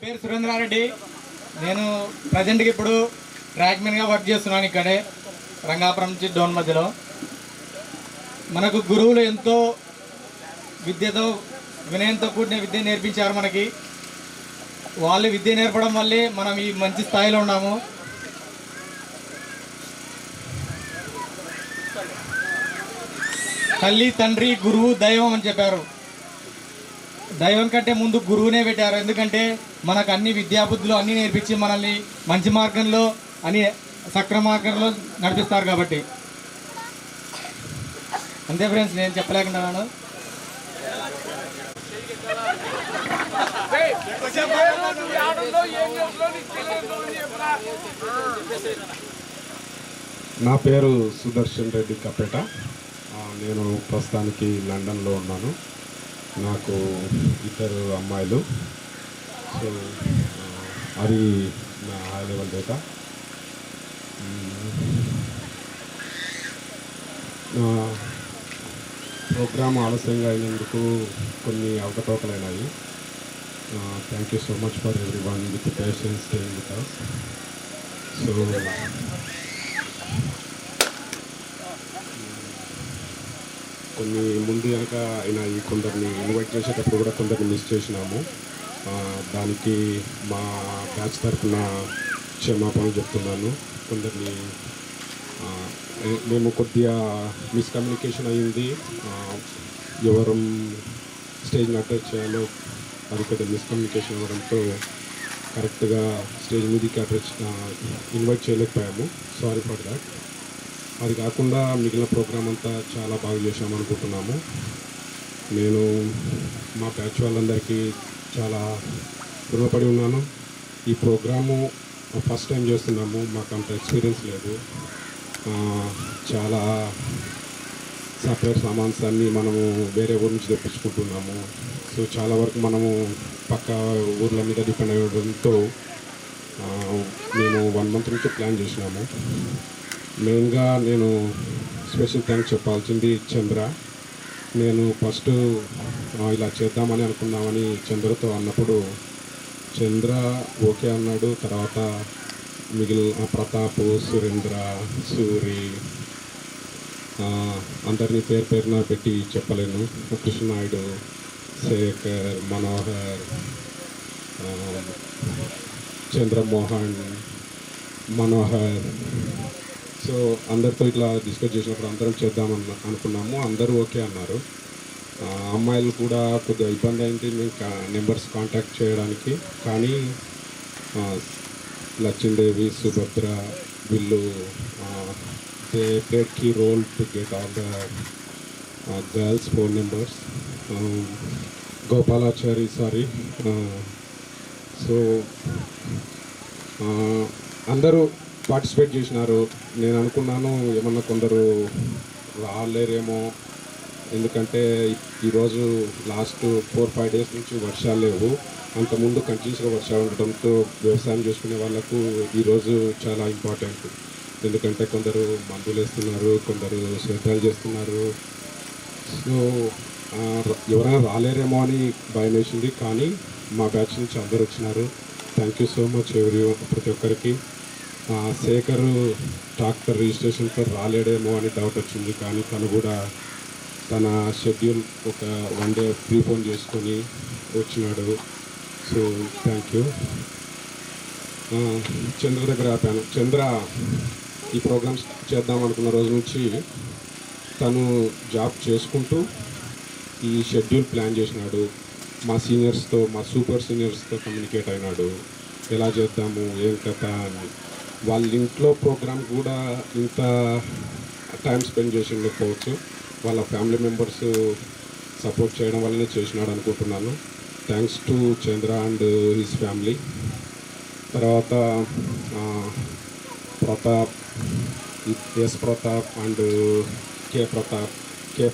పేరు సురేంద్రారెడ్డి. నేను ప్రజెంట్గా ఇప్పుడు ట్రాక్మెన్గా వర్క్ చేస్తున్నాను ఇక్కడే రంగాపురం నుంచి డోన్ మధ్యలో. మనకు గురువులు ఎంతో విద్యతో వినయంతో కూడిన విద్య నేర్పించారు మనకి. వాళ్ళు విద్య నేర్పడం వల్లే మనం ఈ మంచి స్థాయిలో ఉన్నాము. తల్లి, తండ్రి, గురువు, దైవం అని చెప్పారు. దైవం కంటే ముందు గురువునే పెట్టారు. ఎందుకంటే మనకు అన్ని విద్యాబుద్ధులు అన్నీ నేర్పించి మనల్ని మంచి మార్గంలో అని సక్రమ మార్గంలో నడిపిస్తారు కాబట్టి. అంతే ఫ్రెండ్స్, నేను చెప్పలేకున్నాను. నా పేరు సుదర్శన్ రెడ్డి కపేట. నేను ప్రస్తుతానికి లండన్లో ఉన్నాను. నాకు 2 అమ్మాయిలు. సో అది నా హై లెవెల్ డేటా. ప్రోగ్రామ్ ఆలస్యంగా అయినందుకు కొన్ని అవకతవకలైనాయి. Thank you so much for everyone with patience staying with us. So కొన్ని ముందు వెనక అయినాయి. కొందరిని ఇన్వైట్ చేసేటప్పుడు కూడా కొందరిని మిస్ చేసినాము. దానికి మా బ్యాచ్ తరఫున క్షమాపణలు చెప్తున్నాను. కొందరిని మేము కొద్దిగా మిస్కమ్యూనికేషన్ అయ్యింది. ఎవరు స్టేజ్ని అటాచ్ చేయాలో అది కొద్దిగా మిస్కమ్యూనికేషన్ అవ్వడంతో కరెక్ట్గా స్టేజ్ మీదకి అటాచ్ ఇన్వైట్ చేయలేకపోయాము. Sorry for that. అది కాకుండా మిగిలిన ప్రోగ్రామ్ అంతా చాలా బాగా చేశామనుకుంటున్నాము. నేను మా బ్యాచ్ వాళ్ళందరికీ చాలా రుణపడి ఉన్నాను. ఈ ప్రోగ్రాము ఫస్ట్ టైం చేస్తున్నాము. మాకు అంత ఎక్స్పీరియన్స్ లేదు. చాలా సపరేట్ సామాన్స్ అన్నీ మనము వేరే ఊరి నుంచి తెప్పించుకుంటున్నాము. సో చాలా వరకు మనము పక్క ఊర్ల మీద డిపెండ్ అయ్యడంతో మేము 1 month నుంచి ప్లాన్ చేసినాము. మెయిన్గా నేను స్పెషల్ థ్యాంక్స్ చెప్పాల్సింది చంద్ర. నేను ఫస్ట్ ఇలా చేద్దామని అనుకున్నామని చంద్రతో అన్నప్పుడు చంద్ర ఓకే అన్నాడు. తర్వాత మిగిలిన ప్రతాప్, సురేంద్ర, సూరి అందరినీ పేరు పేరున పెట్టి చెప్పలేను. కృష్ణనాయుడు, శేఖర్, మనోహర్, చంద్రమోహన్, మనోహర్. సో అందరితో ఇట్లా డిస్కస్ చేసినప్పుడు అందరం చేద్దామని అనుకున్నాము. అందరూ ఓకే అన్నారు. అమ్మాయిలు కూడా కొద్దిగా ఇబ్బంది అయింది మేము నెంబర్స్ కాంటాక్ట్ చేయడానికి. కానీ లక్ష్మీదేవి, సుభద్ర వీళ్ళు they played key role to get all the girls phone numbers. Gopalachari so అందరూ పార్టిసిపేట్ చేసినారు. నేను అనుకున్నాను ఏమన్నా కొందరు రాలేరేమో, ఎందుకంటే ఈరోజు లాస్ట్ 4-5 days నుంచి వర్షాలు లేవు. అంతకుముందు కంటిన్యూస్గా వర్షాలు ఉండడంతో వ్యవసాయం చేసుకునే వాళ్ళకు ఈరోజు చాలా ఇంపార్టెంట్. ఎందుకంటే కొందరు మందులు వేస్తున్నారు, కొందరు శ్రద్ధలు చేస్తున్నారు. సో ఎవరైనా రాలేరేమో అని భయం వేసింది. కానీ మా బ్యాచ్ నుంచి అందరు వచ్చినారు. థ్యాంక్ యూ సో మచ్ ప్రతి ఒక్కరికి. శేఖర్ ట్రాక్టర్ రిజిస్ట్రేషన్తో రాలేడేమో అని డౌట్ వచ్చింది. కానీ తను కూడా తన షెడ్యూల్ ఒక 1 day ప్రీపోన్ చేసుకొని వచ్చినాడు. So thank you. చంద్ర దగ్గర ఆపాను. చంద్ర ఈ ప్రోగ్రామ్స్ చేద్దాం అనుకున్న రోజు నుంచి తను జాబ్ చేసుకుంటూ ఈ షెడ్యూల్ ప్లాన్ చేసినాడు. మా సీనియర్స్తో, మా సూపర్ సీనియర్స్తో కమ్యూనికేట్ అయినాడు. ఎలా చేద్దాము, ఏం కథ అని. వాళ్ళ ఇంట్లో ప్రోగ్రామ్ కూడా ఇంత టైం స్పెండ్ చేసి ఉండకపోవచ్చు. వాళ్ళ ఫ్యామిలీ మెంబర్స్ సపోర్ట్ చేయడం వల్లనే చేసినాడు అనుకుంటున్నాను. Thanks to Chandra and his family. తర్వాత Pratap, S Pratap and K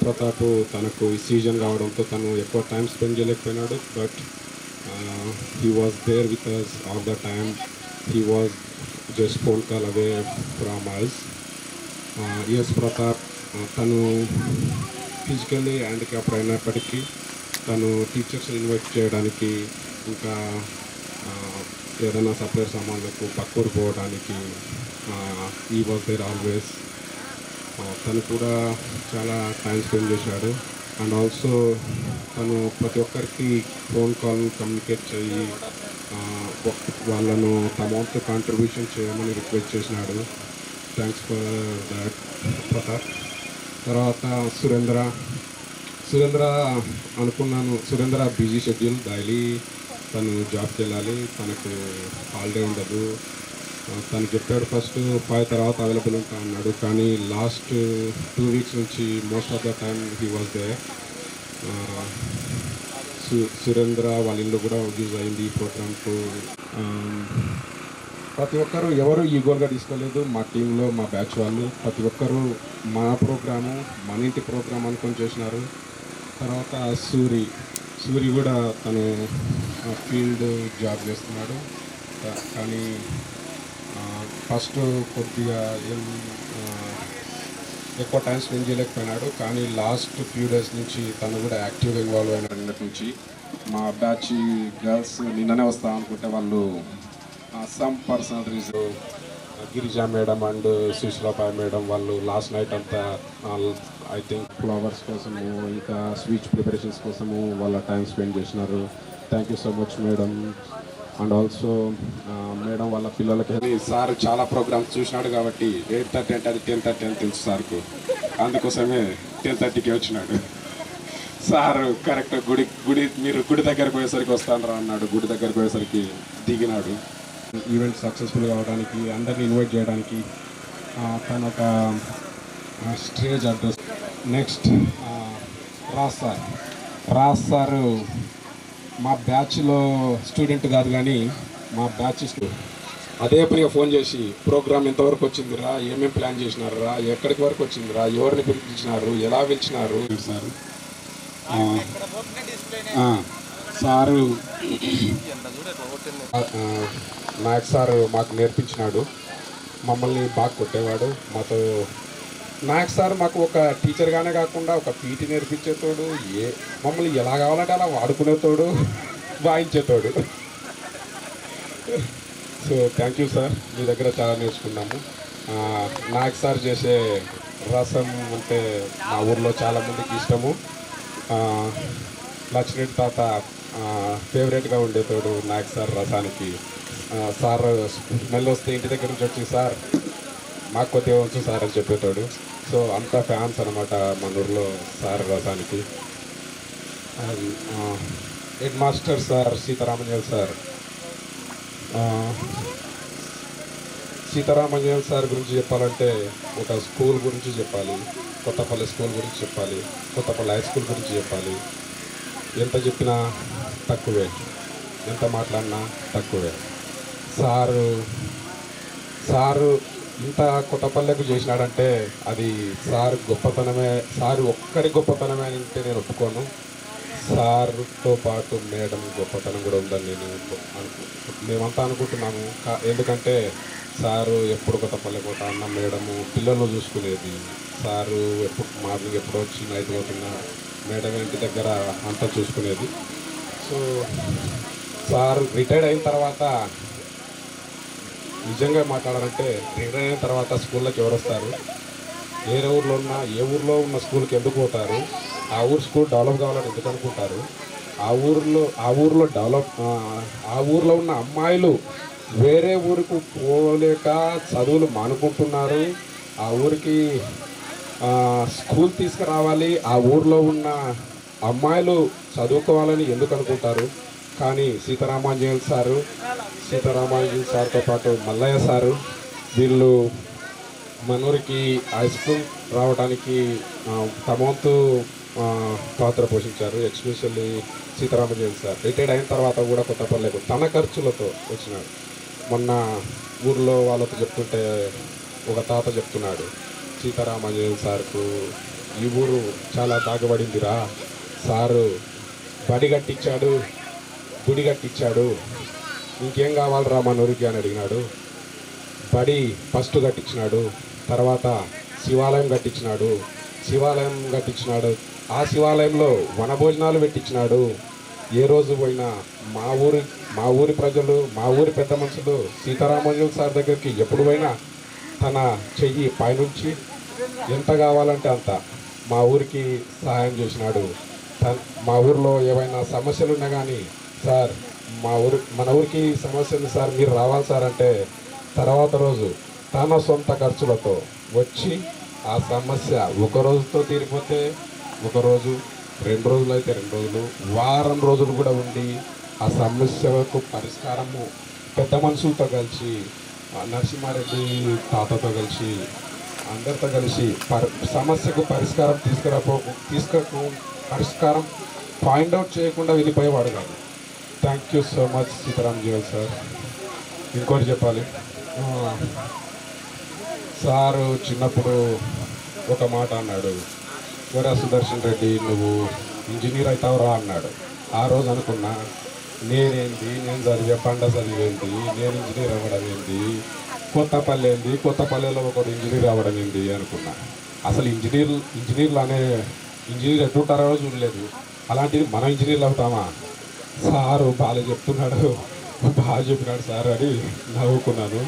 Pratap తనకు ఈ సీజన్ కావడంతో తను ఎక్కువ టైం స్పెండ్ చేయలేకపోయినాడు. But he was there with us all the time. He was just phone call away from us. S Pratap తను ఫిజికల్లీ హ్యాండిక్యాప్డ్ అయినప్పటికీ తను టీచర్స్ ఇన్వైట్ చేయడానికి, ఇంకా ఏదైనా సప్లై సామాన్లకు పక్కూరు పోవడానికి ఈ వాజ్ దేర్ ఆల్వేస్. తను కూడా చాలా టైం స్పెండ్ చేశాడు. అండ్ ఆల్సో తను ప్రతి ఒక్కరికి ఫోన్ కాల్ కమ్యూనికేట్ చేయి వాళ్ళను తమ వంతు కాంట్రిబ్యూషన్ చేయమని రిక్వెస్ట్ చేసినాడు. Thanks for that Pratap. తర్వాత సురేంద్ర అనుకున్నాను, సురేంద్ర బిజీ షెడ్యూల్, డైలీ తను జాబ్కి వెళ్ళాలి, తనకు హాలిడే ఉండదు. తను చెప్పాడు ఫస్ట్ 5 తర్వాత అవైలబుల్ ఉంటా అన్నాడు, కానీ లాస్ట్ 2 వీక్స్ నుంచి most of the time he was they. Surendra వాళ్ళ ఇల్లు కూడా యూజ్ అయింది ఈ ప్రోగ్రామ్కు. ప్రతి ఒక్కరు ఎవరు ఈగోల్గా తీసుకోలేదు. మా టీంలో మా బ్యాచ్ వాళ్ళు ప్రతి ఒక్కరు మన ప్రోగ్రాము మన ఇంటి ప్రోగ్రామ్ అనుకొని చేసినారు. తర్వాత సూరి కూడా తను ఫీల్డ్ జాబ్ చేస్తున్నాడు, కానీ ఫస్ట్ కొద్దిగా ఎక్కువ టైం స్పెండ్ చేయలేకపోయినాడు. కానీ లాస్ట్ ఫ్యూ డేస్ నుంచి తను కూడా యాక్టివ్గా ఇన్వాల్వ్ అయినాడు. నిన్నటి నుంచి మా బ్యాచ్ గర్ల్స్ నిన్ననే వస్తాం అనుకుంటే వాళ్ళు some personal reason Girija madam and Sushilabai madam వాళ్ళు లాస్ట్ నైట్ అంతా ఐ థింక్ ఫ్లవర్స్ కోసము ఇంకా స్వీట్స్ ప్రిపరేషన్స్ కోసము వాళ్ళ టైం స్పెండ్ చేసినారు. Thank you so much madam. And also madam వాళ్ళ పిల్లలకి సార్ చాలా ప్రోగ్రామ్స్ చూసినాడు కాబట్టి 8:30 అంటే అది 10:30 అని తెలుసు సార్కు, అందుకోసమే 10:30కి వచ్చినాడు. సార్ కరెక్ట్ మీరు గుడి దగ్గరకు పోయేసరికి వస్తానరా అన్నాడు. గుడి దగ్గరకు పోయేసరికి దిగినాడు. ఈవెంట్ సక్సెస్ఫుల్ కావడానికి అందరినీ ఇన్వైట్ చేయడానికి తను ఒక stage address. Next Raj sir మా బ్యాచ్లో స్టూడెంట్ కాదు, కానీ మా బ్యాచ్ అదే పనిగా ఫోన్ చేసి ప్రోగ్రామ్ ఎంతవరకు వచ్చిందిరా, ఏమేమి ప్లాన్ చేసినారా, ఎక్కడికి వరకు వచ్చిందిరా, ఎవరిని పిలిపించినారు, ఎలా పిలిచినారు సార్. సారు మ్యాథ్స్ సార్ మాకు నేర్పించినాడు. మమ్మల్ని బాగా కొట్టేవాడు. మాతో మ్యాథ్స్ సార్ మాకు ఒక టీచర్గానే కాకుండా ఒక పీటీ నేర్పించేతోడు, మమ్మల్ని ఎలా కావాలంటే అలా వాడుకునేతోడు, వాయించేతోడు. సో థ్యాంక్ యూ సార్, మీ దగ్గర చాలా నేర్చుకున్నాము. మ్యాథ్స్ సార్ చేసే రసం అంటే మా ఊర్లో చాలామందికి ఇష్టము. లక్ష్మణ్ తాత ఫేవరెట్గా ఉండేతోడు మ్యాథ్స్ సార్ రసానికి. సార్ స్మెల్ వస్తే ఇంటి దగ్గర నుంచి వచ్చి సార్ మాకు కొద్దిగా వచ్చు సార్ అని చెప్పేటోడు. సో అంత ఫ్యాన్స్ అనమాట మన ఊర్లో సార్ రసానికి. Head master sir Sitaramanjan sir. Sitaramanjan sir గురించి చెప్పాలంటే ఒక స్కూల్ గురించి చెప్పాలి, కొత్తపల్లి స్కూల్ గురించి చెప్పాలి, కొత్తపల్లి హై స్కూల్ గురించి చెప్పాలి. ఎంత చెప్పినా తక్కువే, ఎంత మాట్లాడినా తక్కువే. సారు ఇంత కొత్తపల్లెకు చేసినాడంటే అది సార్ గొప్పతనమే, సార్ ఒక్కరి గొప్పతనమే అని అంటే నేను ఒప్పుకోను. సార్తో పాటు మేడం గొప్పతనం కూడా ఉందని మేమంతా అనుకుంటున్నాము. ఎందుకంటే సారు ఎప్పుడు కొత్తపల్లె కోట అన్న మేడము పిల్లలు చూసుకునేది. సారు ఎప్పుడు మార్నింగ్ ఎప్పుడో వచ్చి నైట్ పోతున్నా మేడం ఇంటి దగ్గర అంతా చూసుకునేది. సో సార్ రిటైర్డ్ అయిన తర్వాత నిజంగా మాట్లాడాలంటే రిటైర్ అయిన తర్వాత స్కూళ్ళకి ఎవరు వస్తారు, ఏ ఊర్లో ఉన్న స్కూల్కి ఎందుకు పోతారు, ఆ ఊరు స్కూల్ డెవలప్ కావాలని ఎందుకు అనుకుంటారు, ఆ ఊర్లో ఉన్న అమ్మాయిలు వేరే ఊరికి పోలేక చదువులు మానుకుంటున్నారు, ఆ ఊరికి స్కూల్ తీసుకురావాలి, ఆ ఊర్లో ఉన్న అమ్మాయిలు చదువుకోవాలని ఎందుకు అనుకుంటారు. కానీ సీతారామాంజనేయులు సార్తో పాటు మల్లయ్య సారు వీళ్ళు మనూరికి హై స్కూల్ రావడానికి తమ వంతు పాత్ర పోషించారు. ఎస్పెషల్లీ సీతారామాంజనేయులు సార్ రిటైర్డ్ అయిన తర్వాత కూడా కొత్తపల్లెకు తన ఖర్చులతో వచ్చినాడు. మొన్న ఊర్లో వాళ్ళతో చెప్తుంటే ఒక తాత చెప్తున్నాడు, సీతారామాంజనేయులు సార్కు ఈ ఊరు చాలా దాగబడిందిరా, సారు బడి కట్టించాడు, గుడి కట్టించాడు, ఇంకేం కావాలరా మన ఊరికి అని అడిగినాడు. బడి ఫస్ట్ కట్టించినాడు, తర్వాత శివాలయం కట్టించినాడు, ఆ శివాలయంలో వనభోజనాలు పెట్టించినాడు. ఏ రోజు పోయినా మా ఊరి ప్రజలు, మా ఊరి పెద్ద మనుషులు సీతారామరాజు సార్ దగ్గరికి ఎప్పుడు పోయినా తన చెయ్యి పైనుంచి ఎంత కావాలంటే అంత మా ఊరికి సహాయం చేసినాడు. మా ఊరిలో ఏవైనా సమస్యలు ఉన్నా కానీ, సార్ మన ఊరికి సమస్యలు సార్ మీరు రావాలి సార్ అంటే, తర్వాత రోజు తన సొంత ఖర్చులతో వచ్చి ఆ సమస్య ఒక రోజుతో తీరిపోతే ఒక రోజు, 2 రోజులు అయితే 2 రోజులు, వారం రోజులు కూడా ఉండి ఆ సమస్యకు పరిష్కారము పెద్ద మనుషులతో కలిసి, నరసింహారెడ్డి తాతతో కలిసి, అందరితో కలిసి సమస్యకు పరిష్కారం పరిష్కారం ఫైండ్ అవుట్ చేయకుండా వెళ్ళిపోయేవాడు కాదు. Thank you so much Sitaram Jeevan sir. ఇంకోటి చెప్పాలి, సారు చిన్నప్పుడు ఒక మాట అన్నాడు, ఒరే సుదర్శన్ రెడ్డి నువ్వు ఇంజనీర్ అవుతావురా అన్నాడు. ఆ రోజు అనుకున్నా, నేనేంటి, నేను చదివే పండ చదివేంటి, నేను ఇంజనీర్ అవ్వడం ఏంటి, కొత్తపల్లి ఏంటి, కొత్తపల్లిలో ఒకడు ఇంజనీర్ అవ్వడం ఏంటి అనుకున్నా. అసలు ఇంజనీర్ ఎట్టుంటారో చూడలేదు, అలాంటిది మనం ఇంజనీర్లు అవుతామా? సారు బాగా చెప్తున్నాడు, బాగా చెప్పినాడు సార్ అని నవ్వుకున్నాను.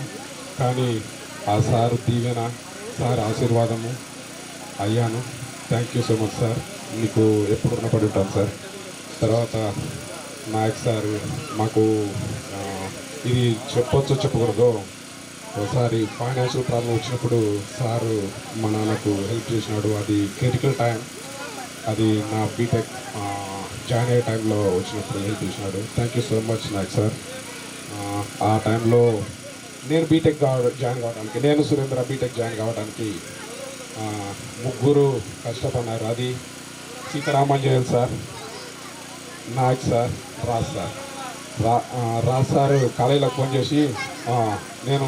కానీ ఆ సారు దీవెన, సార్ ఆశీర్వాదము అయ్యాను. Thank you so much sir, మీకు ఎప్పుడు రుణపడి ఉంటాను సార్. తర్వాత నాయక్ సార్ మాకు ఇది చెప్పొచ్చో చెప్పకూడదు, ఒకసారి ఫైనాన్షియల్ ప్రాబ్లం వచ్చినప్పుడు సారు మా నాన్నకు హెల్ప్ చేసినాడు. అది క్రిటికల్ టైం, అది నా బీటెక్ జాయిన్ అయ్యే టైంలో వచ్చినప్పుడు హెల్ప్ చేసినాడు. Thank you so much Nayak sir. ఆ టైంలో నేను బీటెక్ జాయిన్ కావడానికి, నేను సురేంద్ర బీటెక్ జాయిన్ కావడానికి ముగ్గురు కష్టపడినారు. అది Sitaramanjan sir, Nayak sir, Raj sir. Raj sir కాలేజీలోకి ఫోన్ చేసి, నేను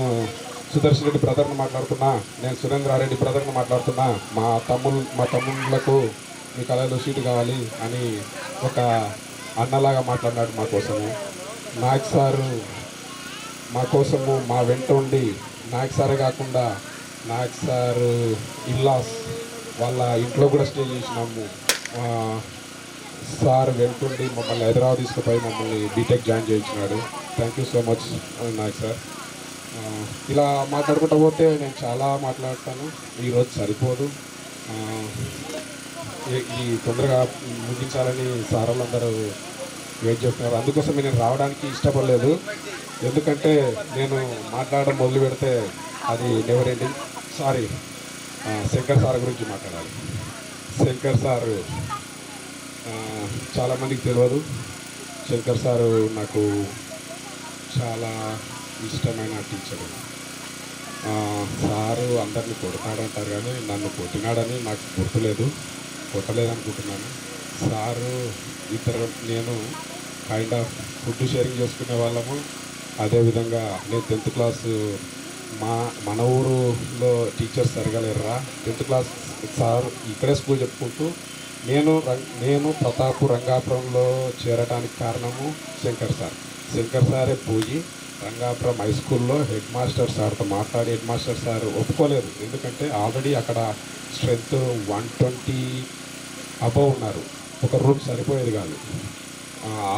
సుదర్శన్ రెడ్డి బ్రదర్ని మాట్లాడుతున్నా, నేను సురేంద్రారెడ్డి బ్రదర్ని మాట్లాడుతున్నా, మా తమ్ముళ్ళకు మీ కాలేజీలో సీటు కావాలి అని ఒక అన్నలాగా మాట్లాడినాడు మా కోసము. నాయక్ సారు మా కోసము మా వెంట ఉండి, నాయక్ సారే కాకుండా నాయక్ సారు ఇల్లాస్ వాళ్ళ ఇంట్లో కూడా స్టే చేసినాము. సార్ వెళ్తుండి మమ్మల్ని హైదరాబాద్ తీసుకుపోయి మమ్మల్ని బీటెక్ జాయిన్ చేయించినాడు. Thank you so much Nayak sir. ఇలా మాట్లాడుకుంటూ పోతే నేను చాలా మాట్లాడతాను, ఈరోజు సరిపోదు. ఈ తొందరగా ముగించాలని సార్ వాళ్ళందరూ వెయిట్ చేస్తున్నారు. అందుకోసం నేను రావడానికి ఇష్టపడలేదు, ఎందుకంటే నేను మాట్లాడడం మొదలు పెడితే అది never ending. Sorry, Shankar sir గురించి మాట్లాడాలి. శంకర్ సారు చాలామందికి తెలియదు, శంకర్ సారు నాకు చాలా ఇష్టమైన టీచరు. సారు అందరినీ కొడతాడంటారు కానీ నన్ను కొట్టినాడని నాకు గుర్తులేదు, కొట్టలేదనుకుంటున్నాను. సారు నేను కైండ్ ఆఫ్ ఫుడ్ షేరింగ్ చేసుకునే వాళ్ళము. అదేవిధంగా నేను 10th క్లాసు మన ఊరులో టీచర్స్ జరగలేరురా, 10th క్లాస్ సార్ ఇక్కడే స్కూల్ చెప్పుకుంటూ నేను ప్రతాపు రంగాపురంలో చేరడానికి కారణము శంకర్ సార్. శంకర్ సారే పోయి రంగాపురం హై స్కూల్లో హెడ్ మాస్టర్ సార్తో మాట్లాడి, హెడ్ మాస్టర్ సార్ ఒప్పుకోలేదు, ఎందుకంటే ఆల్రెడీ అక్కడ స్ట్రెంత్ 120 అబవ్ ఉన్నారు, ఒక రూమ్ సరిపోయేది కాదు.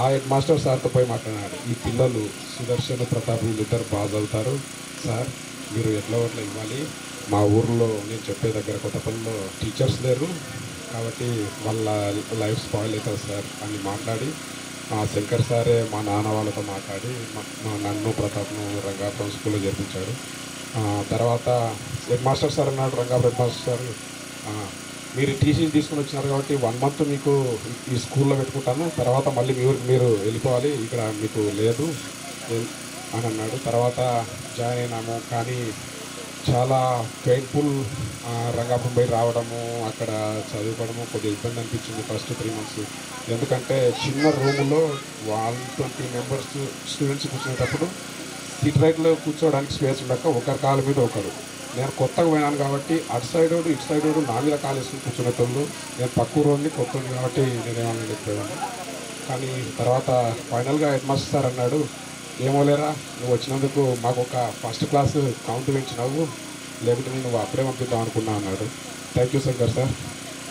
ఆ హెడ్ మాస్టర్ సార్తో పోయి మాట్లాడాడు, ఈ పిల్లలు సుదర్శన్, ప్రతాప్ వీళ్ళిద్దరు బాగా చదువుతారు సార్, మీరు ఎట్లా ఇవ్వాలి, మా ఊర్లో నేను చెప్పే దగ్గర కొత్తపల్లిలో టీచర్స్ లేరు కాబట్టి వాళ్ళ లైఫ్ స్పాయిల్ అవుతుంది సార్ అని మాట్లాడి, శంకర్ సారే మా నాన్న వాళ్ళతో మాట్లాడి నన్ను ప్రతాప్ను రంగాపురం స్కూల్లో చేర్పించాడు. తర్వాత హెడ్ మాస్టర్ సార్ అన్నాడు, రంగాపురం హెడ్ మాస్టర్ సార్, మీరు టీసీ తీసుకుని వచ్చినారు కాబట్టి 1 month మీకు ఈ స్కూల్లో పెట్టుకుంటాను, తర్వాత మళ్ళీ మీరు వెళ్ళిపోవాలి, ఇక్కడ మీకు లేదు అని అన్నాడు. తర్వాత జాయిన్ అయినాము, కానీ చాలా పెయిన్ఫుల్. రంగాపురం పోయి రావడము, అక్కడ చదువుకోవడము కొద్దిగా ఇబ్బంది అనిపించింది ఫస్ట్ 3 months. ఎందుకంటే చిన్న రూములో 120 members స్టూడెంట్స్ కూర్చునేటప్పుడు సీట్ రైట్లో కూర్చోవడానికి స్పేస్ ఉండక ఒకరి కాళ్ళ మీద ఒకరు. నేను కొత్తగా పోయినాను కాబట్టి అటు సైడ్ ఇటు సైడ్ నా మీద కాలు వేసుకుని కూర్చునేటోళ్ళు. నేను పక్క రోడ్ని కొత్తది కాబట్టి నేనేమన్నా చెప్పేవాడిని. కానీ తర్వాత ఫైనల్గా హెడ్ మాస్టర్ సార్ అన్నాడు, ఏమోలేరా నువ్వు వచ్చినందుకు మాకు ఒక ఫస్ట్ క్లాస్ కౌంట్ పెంచినావు, లేకుంటే నేను అప్పుడే పంపిద్దాం అనుకున్నా అన్నాడు. Thank you Shankar sir.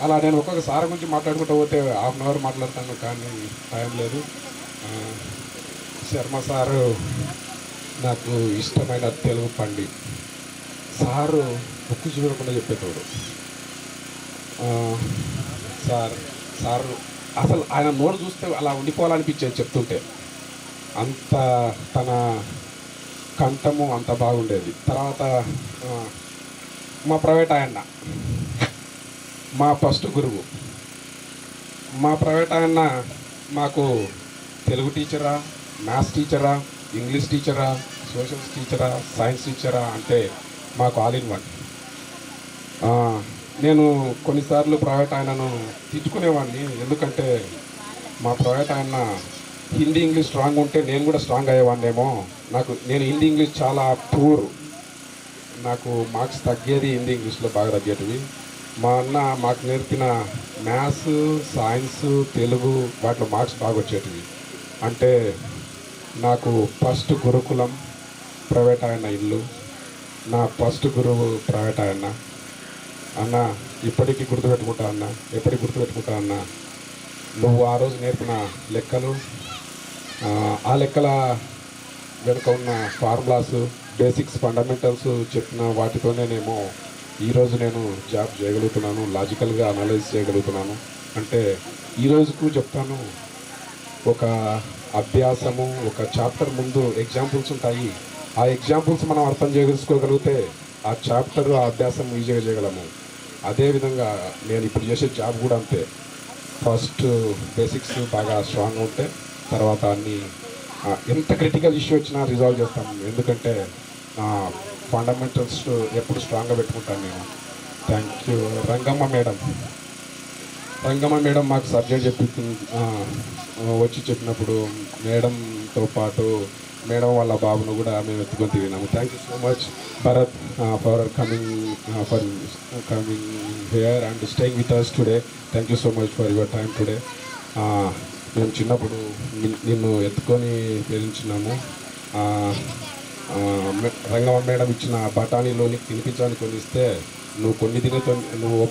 అలా నేను ఒక్కొక్క సార్ గురించి మాట్లాడుకుంటూ పోతే 1/2 hour మాట్లాడతాను, కానీ టైం లేదు. శర్మ సారు నాకు ఇష్టమైన తెలుగు పండి. సారు బుక్ చూడకుండా చెప్పేటోడు. ఆ, సార్ సార్ అసలు ఆయన నోరు చూస్తే అలా ఉండిపోవాలనిపించేది చెప్తుంటే. అంత తన కంఠము అంత బాగుండేది. తర్వాత ఆ, మా ప్రైవేట్ ఆయన, మా ఫస్ట్ గురువు, మా ప్రైవేట్ ఆయన మాకు తెలుగు టీచరా, మ్యాథ్స్ టీచరా, ఇంగ్లీష్ టీచరా, సోషల్ టీచరా, సైన్స్ టీచరా అంటే మాకు ఆల్ ఇన్ వన్. నేను కొన్నిసార్లు ప్రైవేట్ ఆయనను తిట్టుకునేవాడిని. ఎందుకంటే మా ప్రైవేట్ ఆయన హిందీ ఇంగ్లీష్ స్ట్రాంగ్ ఉంటే నేను కూడా స్ట్రాంగ్ అయ్యేవాడినేమో. నేను హిందీ ఇంగ్లీష్ చాలా పూర్. నాకు మార్క్స్ తగ్గేది హిందీ ఇంగ్లీష్లో బాగా తగ్గేటివి. మా అన్న మాకు నేర్పిన మ్యాథ్స్, సైన్స్, తెలుగు వాటిలో మార్క్స్ బాగా వచ్చేటివి. అంటే నాకు ఫస్ట్ గురుకులం ప్రైవేట్ ఆయన ఇల్లు, నా ఫస్ట్ గురువు ప్రైవేట్ ఆయన. అన్న ఇప్పటికీ గుర్తుపెట్టుకుంటా అన్న, ఎప్పటికీ గుర్తుపెట్టుకుంటా అన్న, నువ్వు ఆ రోజు నేర్పిన లెక్కలు, ఆ లెక్కల వెనుక ఉన్న ఫార్ములాస్, బేసిక్స్, ఫండమెంటల్స్ చెప్పిన వాటితోనేనేమో ఈరోజు నేను జాబ్ చేయగలుగుతున్నాను, లాజికల్గా అనలైజ్ చేయగలుగుతున్నాను. అంటే ఈరోజుకు చెప్తాను, ఒక అభ్యాసము, ఒక చాప్టర్ ముందు ఎగ్జాంపుల్స్ ఉంటాయి. ఆ ఎగ్జాంపుల్స్ మనం అర్థం చేసుకోగలిగితే ఆ చాప్టర్, ఆ అభ్యాసం ఈజీగా చేయగలము. అదేవిధంగా నేను ఇప్పుడు చేసే జాబ్ కూడా అంతే. ఫస్ట్ బేసిక్స్ బాగా స్ట్రాంగ్ ఉంటే తర్వాత అన్ని ఎంత క్రిటికల్ ఇష్యూ వచ్చినా రిజాల్వ్ చేస్తాము. ఎందుకంటే ఫండమెంటల్స్ ఎప్పుడు స్ట్రాంగ్గా పెట్టుకుంటాను నేను. Thank you. రంగమ్మ మేడం మాకు సబ్జెక్ట్ వచ్చి చెప్పినప్పుడు మేడంతో పాటు మేడం వాళ్ళ బాబును కూడా మేము ఎత్తుకొని తిరిగినాము. Thank you so much Bharat for coming here and staying with us today. Thank you so much for your time today. మేము చిన్నప్పుడు నిన్ను ఎత్తుకొని పెరించినాము. రంగమ్మ మేడం ఇచ్చిన బఠానీలోని తినిపించడానికి కొన్ని ఇస్తే నువ్వు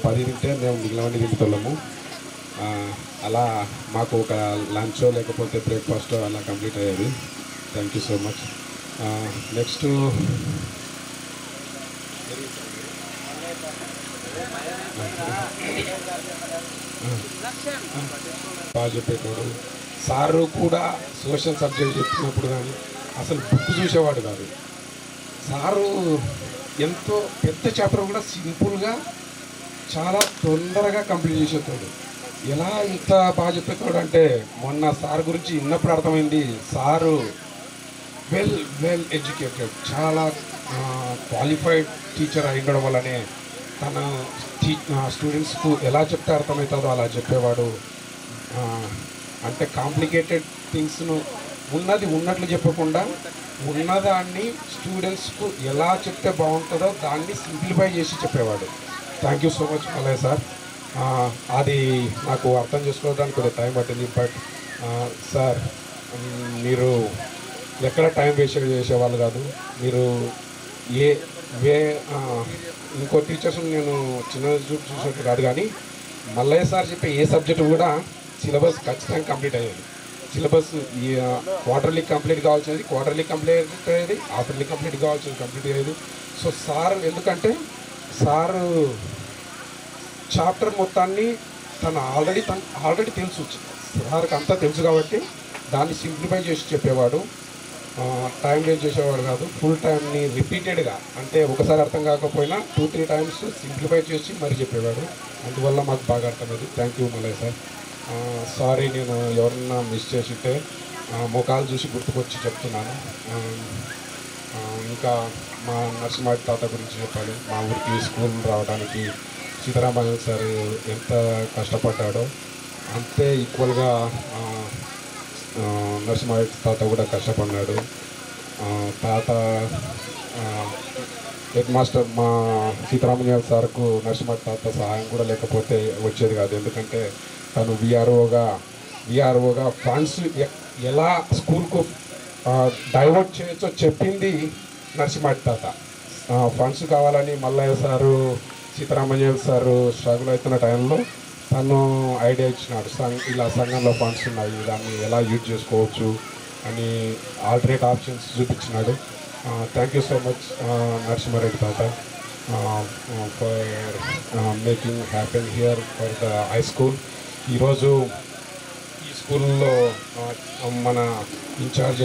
10 తింటే మేము మిగిలినవన్నీ తింటున్నాము. అలా మాకు ఒక లంచ్ లేకపోతే బ్రేక్ఫాస్ట్ అలా కంప్లీట్ అయ్యేది. Thank you so much. Next బాగా చెప్పేటోడు సారు కూడా. సోషల్ సబ్జెక్ట్ చెప్పినప్పుడు కానీ అసలు బుక్ చూసేవాడు కాదు సారు. ఎంతో పెద్ద చాప్టర్ కూడా సింపుల్గా చాలా తొందరగా కంప్లీట్ చేసేటోడు. ఎలా ఇంత బాగా చెప్పేటోడు అంటే మొన్న సార్ గురించి విన్నప్పుడు అర్థమైంది. సారు వెల్ ఎడ్యుకేటెడ్, చాలా క్వాలిఫైడ్ టీచర్ అయి ఉండడం వల్లనే తన స్టూడెంట్స్కు ఎలా చెప్తే అర్థమవుతుందో అలా చెప్పేవాడు. అంటే కాంప్లికేటెడ్ థింగ్స్ను ఉన్నట్లు చెప్పకుండా ఉన్నదాన్ని స్టూడెంట్స్కు ఎలా చెప్తే బాగుంటుందో దాన్ని సింప్లిఫై చేసి చెప్పేవాడు. Thank you so much Mallaiah sir. అది నాకు అర్థం చేసుకోవడానికి కొద్దిగా టైం పట్టింది. బట్ సార్ మీరు ఎక్కడ టైం వేస్ట్ చేసేవాళ్ళు కాదు. మీరు ఇంకో టీచర్స్ నేను చిన్న చూసినట్టు కాదు, కానీ మల్లయ్య సార్ చెప్పే ఏ సబ్జెక్టు కూడా సిలబస్ ఖచ్చితంగా కంప్లీట్ అయ్యేది. సిలబస్ క్వార్టర్లీ కంప్లీట్ కావాల్సినది క్వార్టర్లీ కంప్లీట్ అయ్యేది, హాఫర్లీ కంప్లీట్ కావాల్సింది కంప్లీట్ అయ్యేది. సో సార్ ఎందుకంటే సారు చాప్టర్ మొత్తాన్ని ఆల్రెడీ తెలుసు, సార్కి అంతా తెలుసు కాబట్టి దాన్ని సింప్లిఫై చేసి చెప్పేవాడు. టైం వేస్ట్ చేసేవాడు కాదు. ఫుల్ టైంని రిపీటెడ్గా, అంటే ఒకసారి అర్థం కాకపోయినా 2-3 టైమ్స్ సింప్లిఫై చేసి మరి చెప్పేవాడు. అందువల్ల మాకు బాగా అర్థమైంది. Thank you Mallaiah sir. Sorry నేను ఎవరన్నా మిస్ చేసింటే ముఖాలు చూసి గుర్తుకొచ్చి చెప్తున్నాను. ఇంకా మా నరసింహారెడ్డి తాత గురించి చెప్పాలి. మా ఊరికి స్కూల్ రావడానికి సీతారామయ్య సార్ ఎంత కష్టపడ్డాడో అంతే ఈక్వల్గా నరసింహారెడ్డి తాత కూడా కష్టపడ్డాడు. తాత హెడ్ మాస్టర్ మా సీతారామయ్య సార్కు నరసింహారెడ్డి తాత సహాయం కూడా లేకపోతే వచ్చేది కాదు. ఎందుకంటే తను విఆర్ఓగా ఫండ్స్ ఎలా స్కూల్కు డైవర్ట్ చేయొచ్చో చెప్పింది నరసింహారెడ్డి తాత. ఫండ్స్ కావాలని Mallaiah sir, Sitaramaiah sir struggle అవుతున్న టైంలో తను ఐడియా ఇచ్చినాడు. ఇలా సంఘంలో ఫండ్స్ ఉన్నాయి, దాన్ని ఎలా యూజ్ చేసుకోవచ్చు అని ఆల్టర్నేట్ ఆప్షన్స్ చూపించినాడు. Thank you so much Narasimha Reddy తాత for making happen here for the high school. ఈరోజు ఈ స్కూల్లో మన ఇన్ఛార్జ్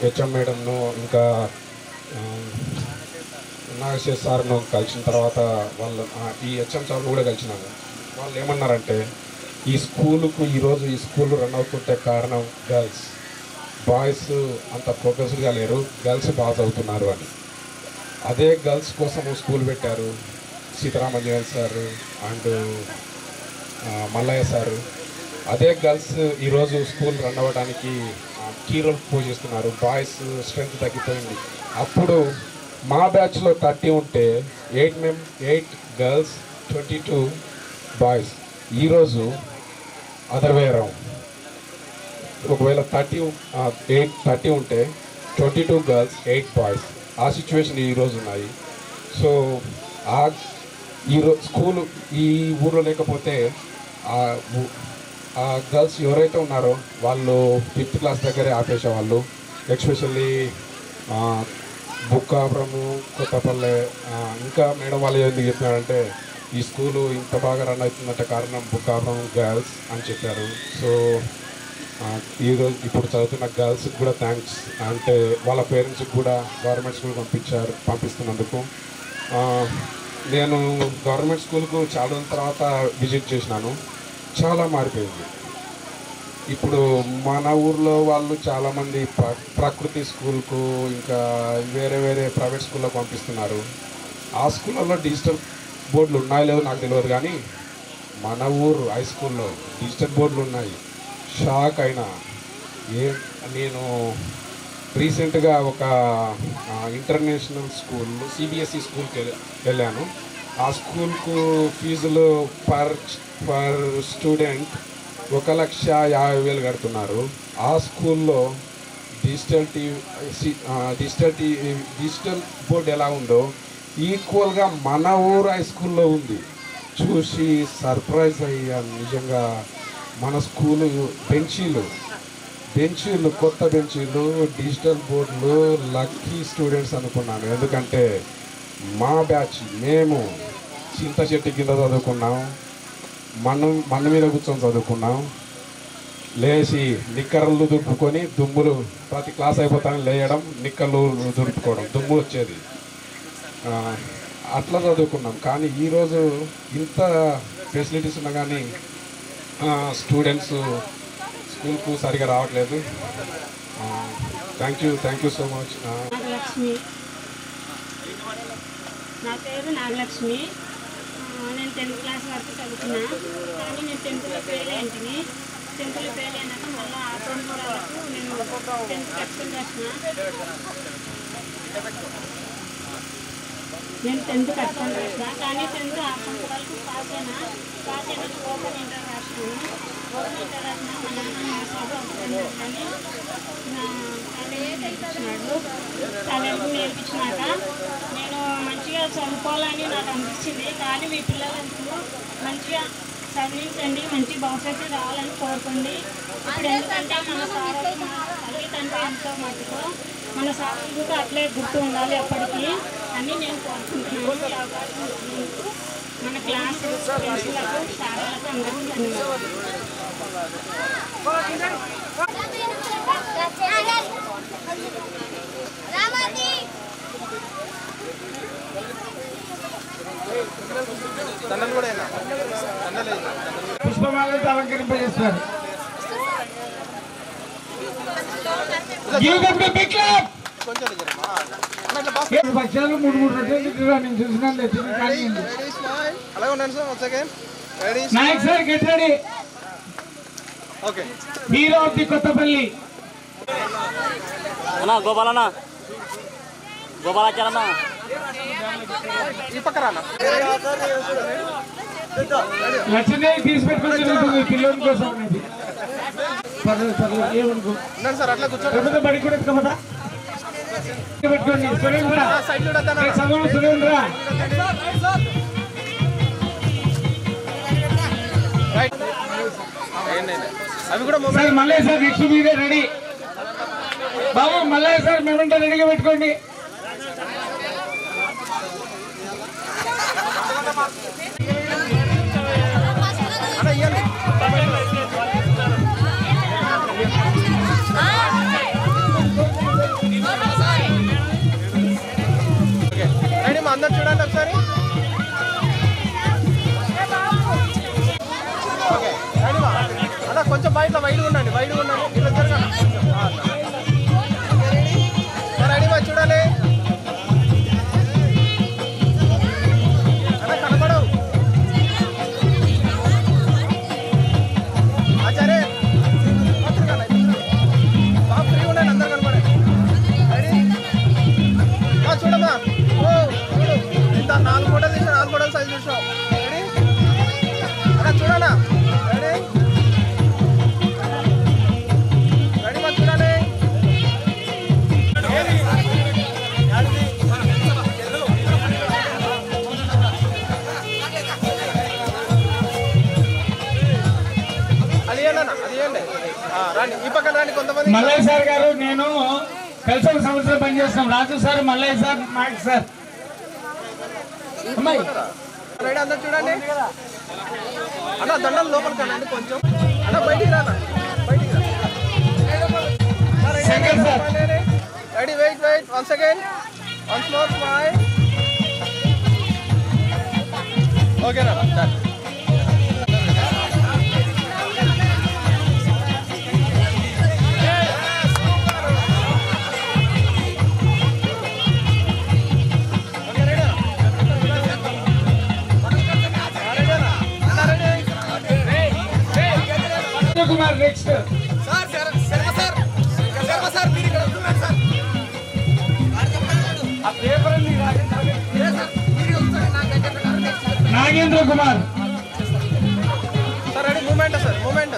హెచ్ఎం మేడంను ఇంకా నాగశేష్ సార్ను కలిసిన తర్వాత వాళ్ళు ఈ హెచ్ఎం సార్ను కూడా కలిసినాను. వాళ్ళు ఏమన్నారంటే ఈ స్కూలుకు ఈరోజు ఈ స్కూల్ రన్ అవుతుంటే కారణం గర్ల్స్, బాయ్స్ అంత ఫోకస్డ్గా లేరు, గర్ల్స్ బాగా చదువుతున్నారు అని. అదే గర్ల్స్ కోసం స్కూల్ పెట్టారు సీతారామంజన్ సారు అండ్ మల్లయ్య సారు. అదే గర్ల్స్ ఈరోజు స్కూల్ రన్ అవ్వడానికి కీ రోల్ పోషిస్తున్నారు. బాయ్స్ స్ట్రెంత్ తగ్గిపోయింది. అప్పుడు మా బ్యాచ్లో 30 ఉంటే 8 గర్ల్స్ 22 బాయ్స్. ఈరోజు అదర్ వే అరౌండ్. ఒకవేళ 30 ఉంటే 22 గర్ల్స్ 8 బాయ్స్. ఆ సిచ్యువేషన్ ఈరోజు ఉన్నాయి. సో స్కూలు ఈ ఊళ్ళో లేకపోతే ఆ గర్ల్స్ ఎవరైతే ఉన్నారో వాళ్ళు 5th క్లాస్ దగ్గరే ఆపేసేవాళ్ళు. ఎస్పెషల్లీ బుక్కాపురము, కొత్తపల్లె. ఇంకా మేడం వాళ్ళు ఎందుకు చెప్పినారంటే ఈ స్కూలు ఇంత బాగా రన్ అవుతుందంటే కారణం బుక్కాపురం గర్ల్స్ అని చెప్పారు. సో ఈరోజు ఇప్పుడు చదువుతున్న గర్ల్స్కి కూడా థ్యాంక్స్. అంటే వాళ్ళ పేరెంట్స్కి కూడా గవర్నమెంట్ స్కూల్ పంపిస్తున్నందుకు. నేను గవర్నమెంట్ స్కూల్కు చాలా రోజుల తర్వాత విజిట్ చేసినాను. చాలా మారిపోయింది. ఇప్పుడు మన ఊర్లో వాళ్ళు చాలామంది ప్రకృతి స్కూల్కు ఇంకా వేరే ప్రైవేట్ స్కూల్లో పంపిస్తున్నారు. ఆ స్కూళ్ళలో డిజిటల్ బోర్డులు ఉన్నాయో లేదో నాకు తెలియదు, కానీ మన ఊరు హై స్కూల్లో డిజిటల్ బోర్డులు ఉన్నాయి. షాక్ అయినా. నేను రీసెంట్గా ఒక ఇంటర్నేషనల్ స్కూల్ సిబిఎస్ఈ స్కూల్కి వెళ్ళాను. ఆ స్కూల్కు ఫీజులు పర్ స్టూడెంట్ 1,50,000 కడుతున్నారు. ఆ స్కూల్లో డిజిటల్ బోర్డు ఎలా ఉందో ఈక్వల్గా మన ఊరు హై స్కూల్లో ఉంది. చూసి సర్ప్రైజ్ అయ్యాను నిజంగా. మన స్కూలు బెంచీలు కొత్త బెంచీలు, డిజిటల్ బోర్డులు, లక్కీ స్టూడెంట్స్ అనుకున్నాను. ఎందుకంటే మా బ్యాచ్ మేము చింత చెట్టు కింద చదువుకున్నాం, మన్ను మీద కూర్చొని చదువుకున్నాం. లేచి నిక్కర్లు దుడుపుకొని దుమ్ములు ప్రతి క్లాస్ అయిపోతాను లేయడం, నిక్కర్లు దుడుపుకోవడం, దుమ్ము వచ్చేది. అట్లా చదువుకున్నాం. కానీ ఈరోజు ఇంత ఫెసిలిటీస్ ఉన్నా కానీ స్టూడెంట్స్ స్కూల్కు సరిగా రావట్లేదు. Thank you so much. Nagalakshmi, నా పేరు నాగలక్ష్మి. నేను 10th క్లాస్ వరకు చదువుతున్నా. కానీ నేను 10th ఫెయిల్ అయింటిని. 10th ఫెయిల్ అయినాక మళ్ళీ ఆటోన్ వరకు నేను 10th కట్టుకుని రాసిన. నేను 10th కట్టుకొని రాసిన. కానీ 10th ఆటోన్ వరకు పాస్ అయినాక ఓపెన్ ఇంటర్ రాసినాను. ఓపెన్ ఇంటర్ రాసిన మా నాన్న మా సార్ కానీ నా టాలెంట్ నేర్పించినాడు. టాలెంట్ నేర్పించినాక నేను మంచిగా చదువుకోవాలని నాకు అనిపించింది. కానీ మీ పిల్లలందరూ మంచిగా చదివించండి, మంచి భవిష్యత్తు రావాలని కోరుకోండి. ఇప్పుడు ఎందుకంటే మన సార్ మన తల్లిదండ్రులు ఎంతో మటుకు మన సార్లకు అట్లే గుర్తు ఉండాలి ఎప్పటికీ అని నేను కోరుకుంటున్నాను. ఈ అవకాశం ఇచ్చినందుకు మన క్లాస్ ఫ్రెండ్స్లకు సార్లకు అందరికీ ధన్యవాదాలు. పుష్పమాలతో అలంకరింపజేస్తారు. పక్షాలు 3 రొట్టెలు నేను చూసినాను. Nayak sir get ready. Hero of the Kothapalli అన్నా గోపాలన్నా, గోపాలాచారన్నా లక్ష్మీ తీసి పెట్టుకుని జరుగుతుంది పిల్లల కోసం అనేది. పర్లేదు ఏమనుకో బడి కూడా ఎత్తుకోమదా పెట్టుకోండి. సురేంద్ర సమయం సురేంద్ర అవి కూడా సార్ మళ్ళీ సార్ నెక్స్ట్ మీదే రెడీ. బాబు మల్లయ్య సార్ మేమంటే రెడీగా పెట్టుకోండి. రెడీ మా అందరు చూడండి ఒకసారి. ఓకే రెడీ మా అన్న కొంచెం బయట వైడ్గా ఉండండి, వైడ్గా ఉండండి. ఇట్లా జరగాలి. రెడీ మా చూడాలి. అన్న కనపడవు ఆచారే బాగా ఫ్రీ ఉండండి, అందరు కనపడండి. రెడీ చూడమ్మా. ఓ చూడు ఇంత 4 ఫోటోలు తీసిన, 4 ఫోటోలు సైజ్ చూసాం. రెడీ అలా చూడనా. రెడీ రెడీ మా చూడాలి. అది ఏంటన్నా, అది ఏంటి రండి ఈ పక్కన రండి. కొంతమంది మల్లయ్య సార్ గారు నేను కలిసి ఒక సంవత్సరం పనిచేస్తాం. రాజు సార్, మల్లయ్య సార్, మాక్ సార్. అమ్మాయి రెడీ అందరు చూడండి. అన్న దండలు లోపలికి రండి కొంచెం. అన్న బయటికి రానా, బయటికి రా. Shankar sir. Ready wait wait once again once more smile. Okay రా done. Kumar next. Nagendra Kumar. Sir ready moment sir moment.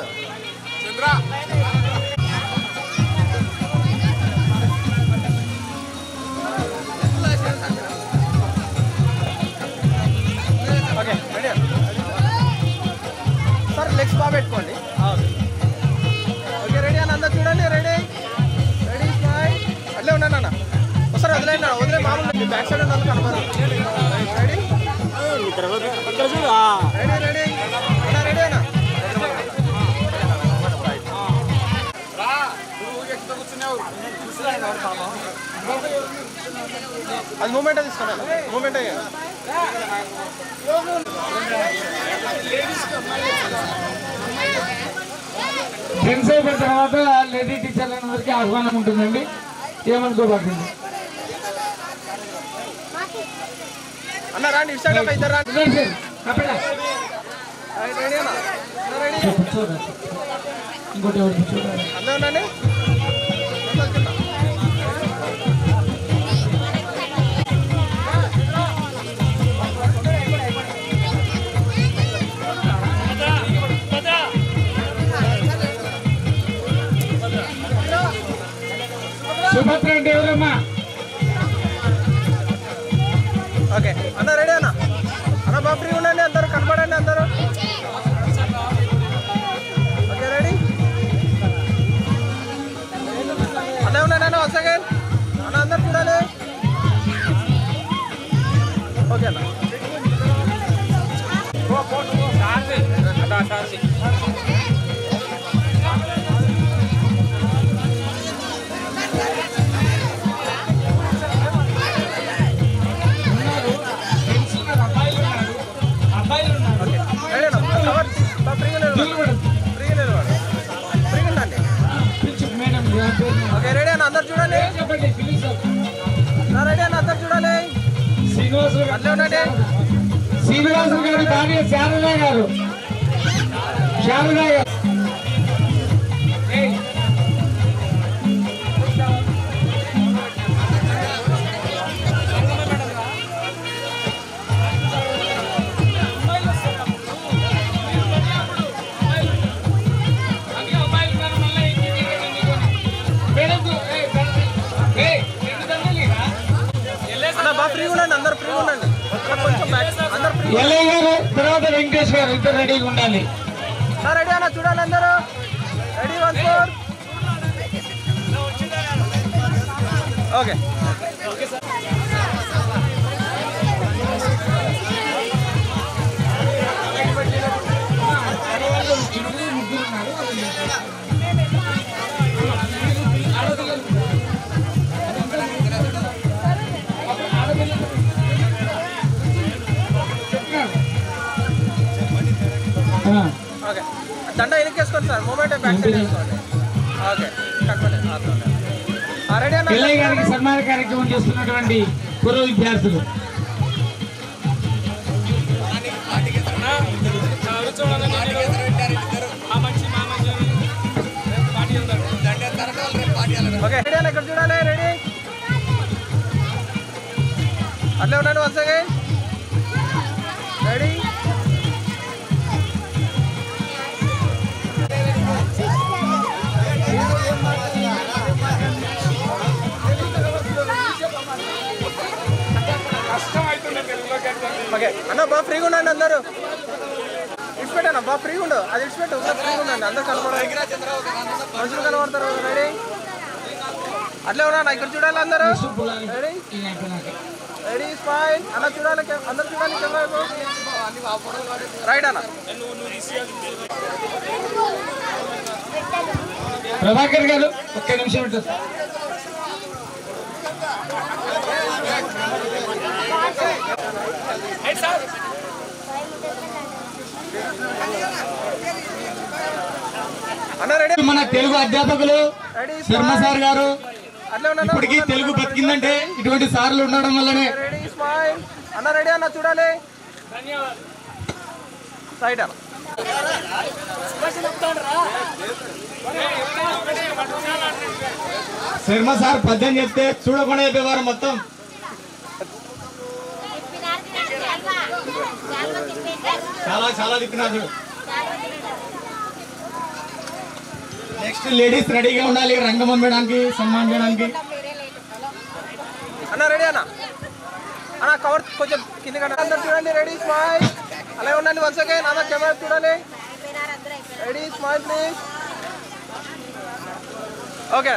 Okay ready sir legs బాగా పెట్టుకోండి. ఓకే రెడీ అని అందరు చూడండి. Ready ready smile. అట్లే ఉన్నాను అన్న ఒకసారి వదిలేండి, వదిలే మామూలు బ్యాక్ సైడ్ ఉన్న కనబడదు. రెడీ రెడీ రెడీ అన్న రెడీ అన్న. అది మూమెంట్ తీసుకున్నాను, మూమెంట్ అయ్యాను. ఫ్రెండ్స్ అయిపోయిన తర్వాత లేడీ టీచర్లందరికీ ఆహ్వానం ఉంటుందండి, ఏమనుకోబడుతుంది. అన్న రాండి ఇటు సైడ్ అమ్మ, ఇద్దరు రాండి. రెడీ అన్న రెడీ ఇంకోటి ఎవరు చూడాలి. అందరూ ఉండండి. సుభద్ర అంటే ఎవరమ్మా? ఓకే అన్న రెడీ అన్న. అన్న బాగా ఫ్రీ ఉండండి, అందరూ కనపడండి అందరూ. ఓకే రెడీ అన్న ఉండండి అన్న వన్ సెకండ్ అన్న అందరు చూడాలి. ఓకే అన్న ఓకే రెడీ అన్న అందరు చూడండి. రెడీ అన్న అందరు చూడాలి. అట్లే ఉండండి. శ్రీనివాసు గారి భార్య శారదా గారు. శారదా గారు ఎల్ఐ గారు తర్వాత వెంకటేష్ గారు ఇద్దరు రెడీగా ఉండాలి. రెడీ అన్న చూడాలి అందరూ. రెడీ 1 4 ఓకే ఓకే దండ వెనక్కేసుకోండి సార్ మూమెంట్ బ్యాక్ సైడ్ వేసుకోండి ఓకే రెడీ అన్న పిల్లయ్య గారికి సన్మాన కార్యక్రమం చేస్తున్నటువంటి పూర్వ విద్యార్థులు ఓకే రెడీ అన్న ఇక్కడ చూడాలి రెడీ అట్లే ఉన్నాను వన్ సెకండ్ రెడీ ఓకే అన్న బాగా ఫ్రీగా ఉండండి అందరూ ఇడిచిపెట్టాను బాగా ఫ్రీగా ఉండు అది ఇడిచిపెట్టు ఫ్రీగా ఉండండి అందరూ కనపడాలి మనుషులు కనబడతారు రెడీ అట్లే ఉన్నా ఇక్కడ చూడాలి అందరూ రెడీ రెడీ స్మైల్ అన్న చూడాలి అందరు చూడాలి కెమెరా రైట్ అన్న ప్రభాకర్ గారు ఒక్క నిమిషం ఉంటుంది అన్న రెడీ మన తెలుగు అధ్యాపకులు రెడీ శర్మ సార్ గారు అట్లే ఉన్నా ఇప్పటికీ తెలుగు బతికిందంటే ఇటువంటి సార్లు ఉండడం వల్లనే. రెడీ స్మైల్ అన్న రెడీ అన్న చూడాలి రైట్ అన్న శర్మ సార్ పద్యం చెప్తే చూడకుండా చెప్పేవారు మొత్తం. చాలా చాలా తిప్పినారు. నెక్స్ట్ లేడీస్ రెడీగా ఉండాలి రంగం వేయడానికి సన్మానం చేయడానికి. అన్న రెడీ అన్న అన్న కవర్ కొంచెం కింద అందరు చూడండి రెడీ స్మైల్ అలా ఉండండి వన్ సెకండ్ అన్న కెమెరా చూడాలి ready smile please okay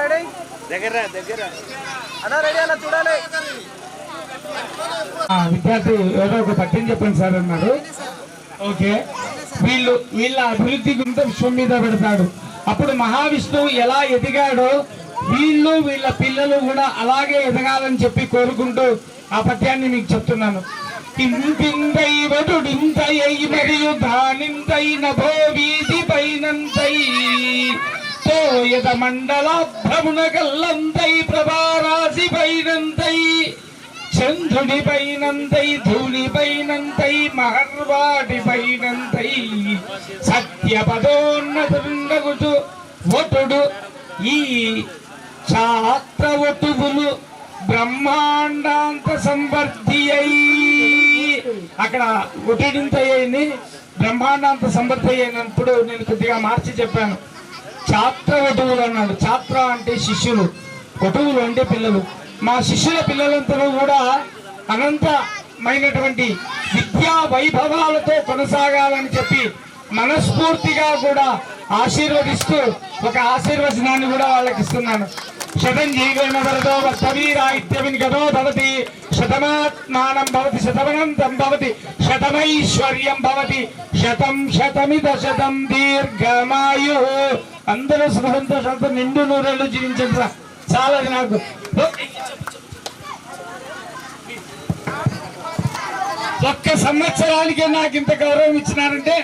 ready దగ్గర అన్న రెడీ అన్న చూడాలి విద్యార్థి ఏదో ఒక పద్యం చెప్పండి సార్ అన్నారు. ఓకే వీళ్ళ అభివృద్ధి గుంత విశ్వం మీద పెడతాడు. అప్పుడు మహావిష్ణువు ఎలా ఎదిగాడో వీళ్ళ పిల్లలు కూడా అలాగే ఎదగాలని చెప్పి కోరుకుంటూ ఆ పద్యాన్ని మీకు చెప్తున్నాను. ఇంతింతై వటుడింతై మరియు దానింతైన భోవీధి పైనంతై తోయత మండల భ్రమున కల్లంతై ప్రభారాశి పైనంతై చంద్రుని పైనంతై ధూళి పైనంతై మహర్వాటి పైనంతై సత్యపదోన్నతుండగుచు ఒటుడు ఈ ఛాత్ర ఒటువులు బ్రహ్మాండాంత సంవర్ధి అయి అక్కడ ఒటుడింతయ్యని బ్రహ్మాండాంత సంవర్ధి అయినప్పుడు నేను కొద్దిగా మార్చి చెప్పాను. ఛాత్ర వటువులు అన్నాడు. ఛాత్ర అంటే శిష్యులు, వటువులు అంటే పిల్లలు. మా శిష్యుల పిల్లలంతా కూడా అనంతమైనటువంటి విద్యా వైభవాలతో కొనసాగాలని చెప్పి మనస్ఫూర్తిగా కూడా ఆశీర్వదిస్తూ ఒక ఆశీర్వచనాన్ని కూడా వాళ్ళకి ఇస్తున్నాను. శతం జీవనవరదో వర్తవీరాయిత్యవినిగతో భవతి శతమాత్మానం భవతి శతమనంతం భవతి శతమైశ్వర్యం భవతి శతం శతమిత శతం దీర్ఘమాయు. అందరూ సుఖంతో నిండు నూరేళ్ళు జీవించండి. చాలా నాకు ఒక్క సంవత్సరానికే నాకు ఇంత గౌరవం ఇచ్చినారంటే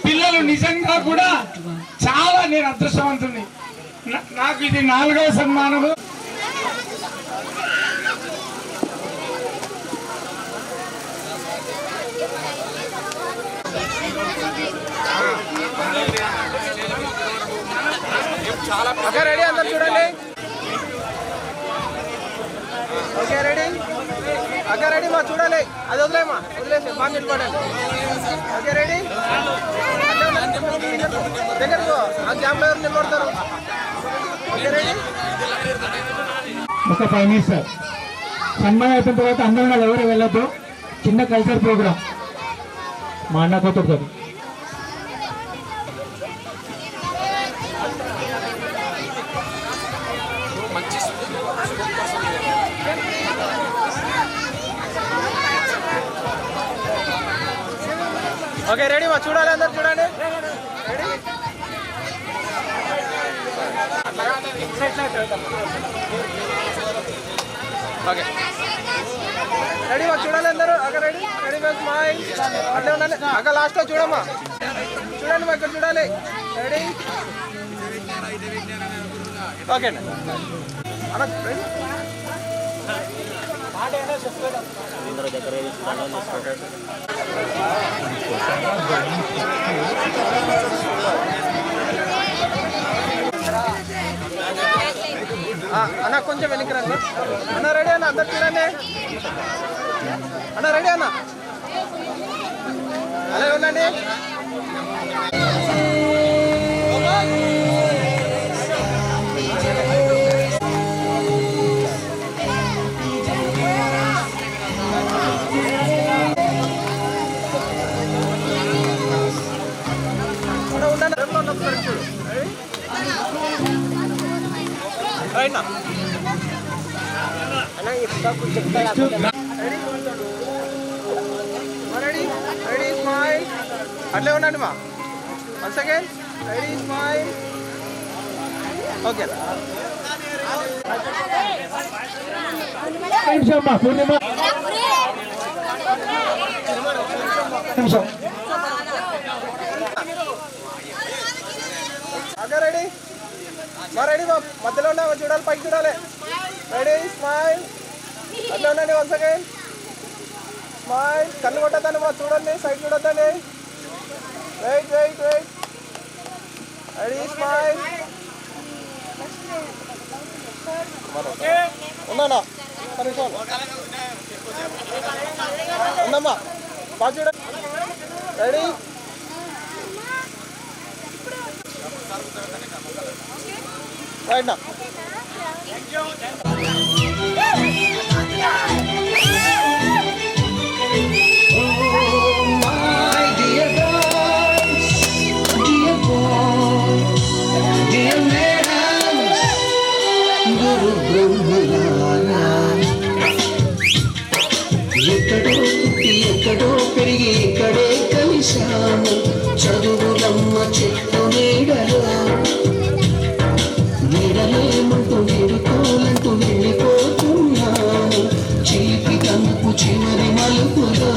పిల్లలు నిజంగా కూడా చాలా నేను అదృష్టవంతుని. నాకు ఇది 4వ సన్మానము. ఓకే రెడీ అందరు చూడండి ఓకే రెడీ ఓకే రెడీ మా చూడాలి అది వదిలేసి బాగా నిలబడండి ఓకే రెడీ దగ్గరకు ఆ గ్యాప్లో ఎవరు నిలబడతారు ఓకే రెడీ ఒక 5 minutes సార్. సన్మానం అయిపోయిన తర్వాత అందరం ఎవరు వెళ్ళొద్దు. చిన్న కల్చర్ ప్రోగ్రామ్ మా అన్న కొత్త ఓకే రెడీ మా చూడాలి అందరు చూడండి రెడీ ఓకే రెడీ మా చూడాలి అందరూ అక్కడ రెడీ రెడీ మా స్మైల్ అట్లే ఉండండి అక్కడ లాస్ట్లో చూడమ్మా చూడండి మా ఇక్కడ చూడాలి రెడీ ఓకే అండి అన్న రెడీ అన్న కొంచెం వెనక్కి రండి అన్న రెడీ అన్న అందరు చూడండి అన్న రెడీ అన్న అలాగే ఉండండి రెడీ స్మైల్ అట్లే ఉండండి మా 1 సెకండ్ రెడీ స్మైల్ ఓకే అక్కడ రెడీ మా రెడీ మా మధ్యలో ఉన్నా చూడాలి పైకి చూడాలి రెడీ స్మైల్ అట్లా ఉండండి 1 సెకండ్ స్మైల్ కళ్ళు కొట్టద్దండి మా చూడండి సైడ్ చూడొద్దండి wait wait wait ready smile ఉన్నానా ఉందమ్మా బాగా చూడండి రెడీ రైట్ నా ఎక్కడో పెరిగి ఇక్కడే కలిశాము చదువులమ్మ చెట్టు నీడలో నీడలేమంటూ వేడుకోలంటూ వెళ్ళిపోతున్నాము చిలిపి కనుపు చివరి మలుపులో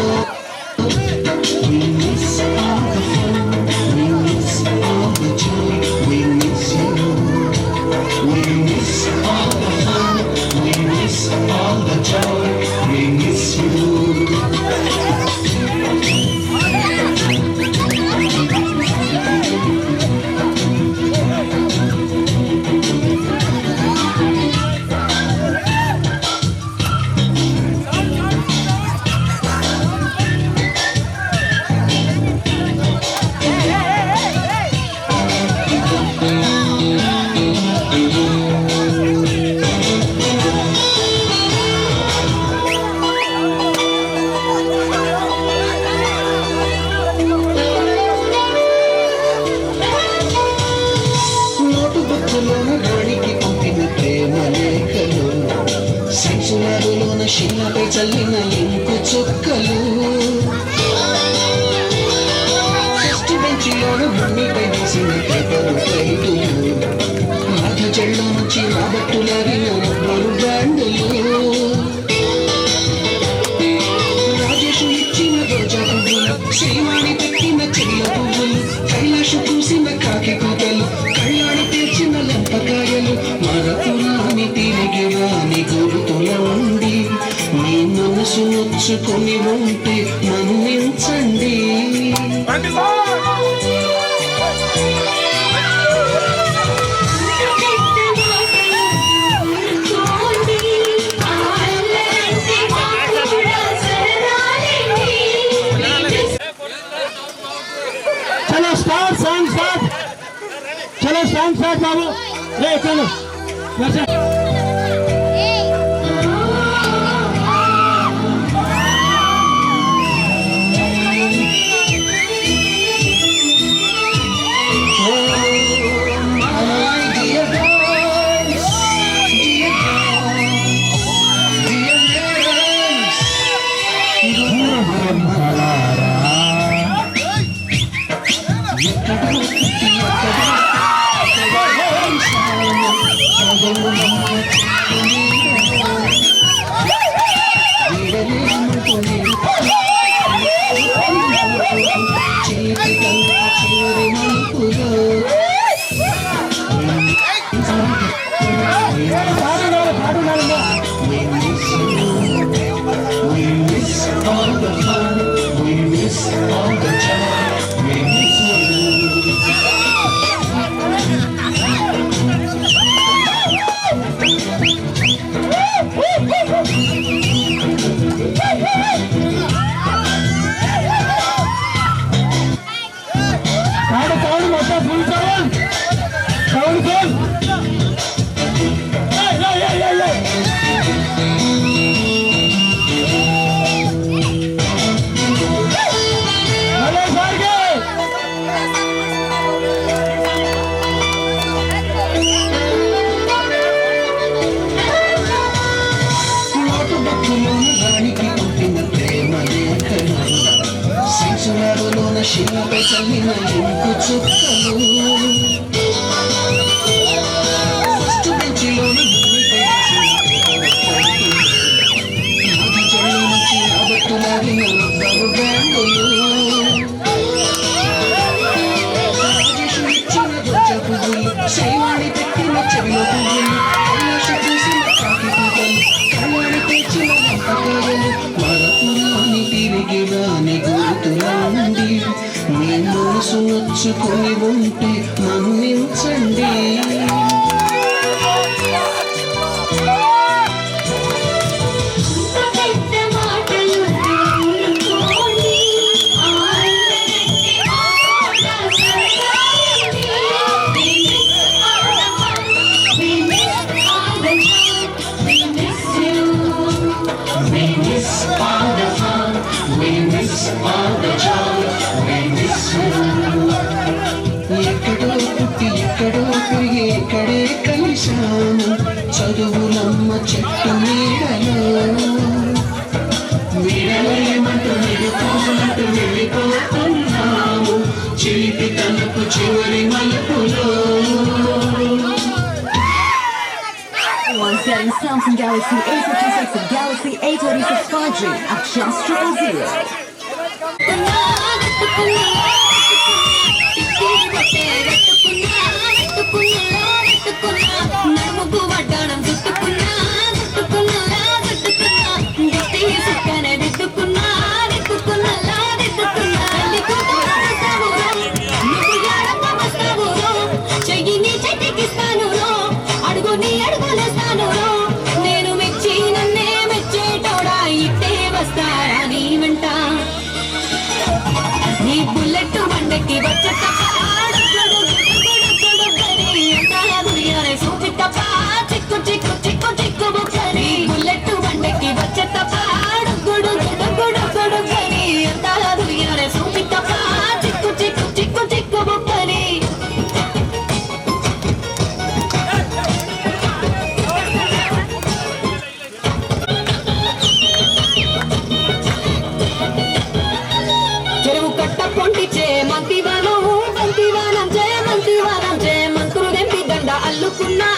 We miss all the fun, we miss all the joy, we miss you. We miss all the fun, we miss all the joy, we miss you. రాణికి పంపిన ప్రేమ లేఖలు సంచులలోన శిలపై చల్లిన ఇంకు చుక్కలు ఫస్ట్ బెంచిలోన భూమిపై వేసిన పేపరు ప్లేటులు మధ్య చెళ్ళ నుంచి రాబట్టులాగిన రబ్బరు బ్యాండులు రాజేషు ఇచ్చిన రోజా పువ్వులు శ్రీవాణి పెట్టిన చెల్ల పువ్వులు కైలాషు పూసిన కాకి కూతలు కళ్ళాడి తెచ్చిన లంపకాయలు మరపురాని తిరిగి రాని గురుతుల ఉండి మీ మనసు నొచ్చుకొని ఉంటే మన్నించండి चलो स्टार्ट सॉन्ग स्टार्ट चलो सॉन्ग स्टार्ट बाबू ले चलो वैसे అనుకుని ఉంటే మన్నించండి. ఎక్కడో పుట్టి ఎక్కడో పెరిగి ఎక్కడే కలిశాను చదువులమ్మ చెట్టు మీడలేమంటూ నిలుపుకుంటూ వెళ్ళిపోతున్నాము చిలిపి తలుపు చివరి మలుపులో. Getting Samsung Galaxy A56 and Galaxy A36 5G at just 000. నేను మెచ్చి నన్నే మెచ్చేటోడా ఇట్టే వస్తారా నీ వెంట నీ బుల్లెట్ బండకి వచ్చట చూపిట్టప చిక్కు చిక్కు చిక్కు చిక్కు బుక్కని బుల్లెట్ బండకి వచ్చట గుడు గుడు గుడు గుడు కని అంతా దుయ్యారే చూపిట్టప చిక్కు చిక్కు చిక్కు చిక్కు బుక్కని చెరువు కట్ట పొంటిచే మంతివానం చే మంత్రులు దెంపి దండ అల్లుకున్నా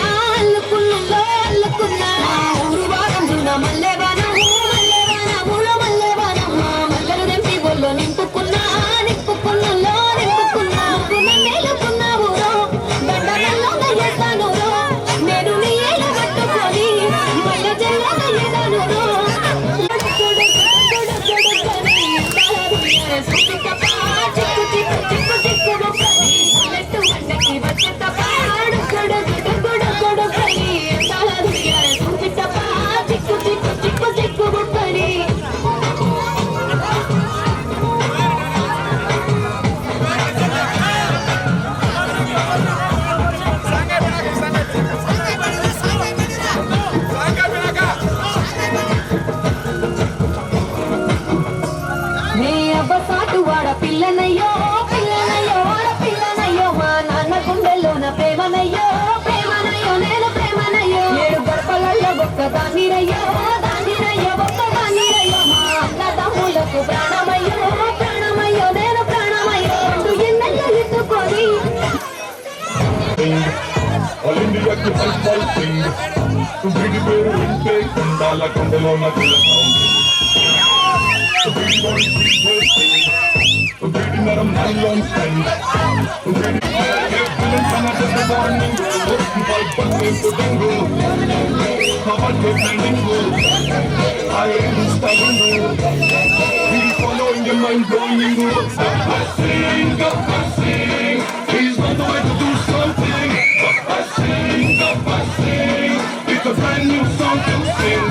ఊరు వారం జున మల్లెవానం ఊళ్ళో మల్లెవానం మల్లెలు దెంపి ఒళ్ళు నింపుకున్నా మేలుకున్నా ఊరో దండలలో వేస్తాను నేను నీ ఏలు కట్టుకొని మల్ల జల్లలో ఏదాను పిల్లనయ్యో మా నాన్న గుండెల్లోన ప్రేమనయ్యో నేను ప్రేమనయ్యో 7 గడపలలో ఒక్కదానిరయ్యో ఒక్కదానిరయ్యో మా అన్నదమ్ములకు ప్రాణమయ్యో నేను ప్రాణమయ్యో 2 ఎన్నెల్లో ఎత్తుకొని All India ki pal sing tu big beru inte kundala kundalo na kula sound tu big boy sing tu big naram nylon string tu big villain sana the morning pal passe tu dingo cover the dingo I am stubborn we following the mind blowing sing he's not the way to do something Gabbasing, it's a brand new song to sing.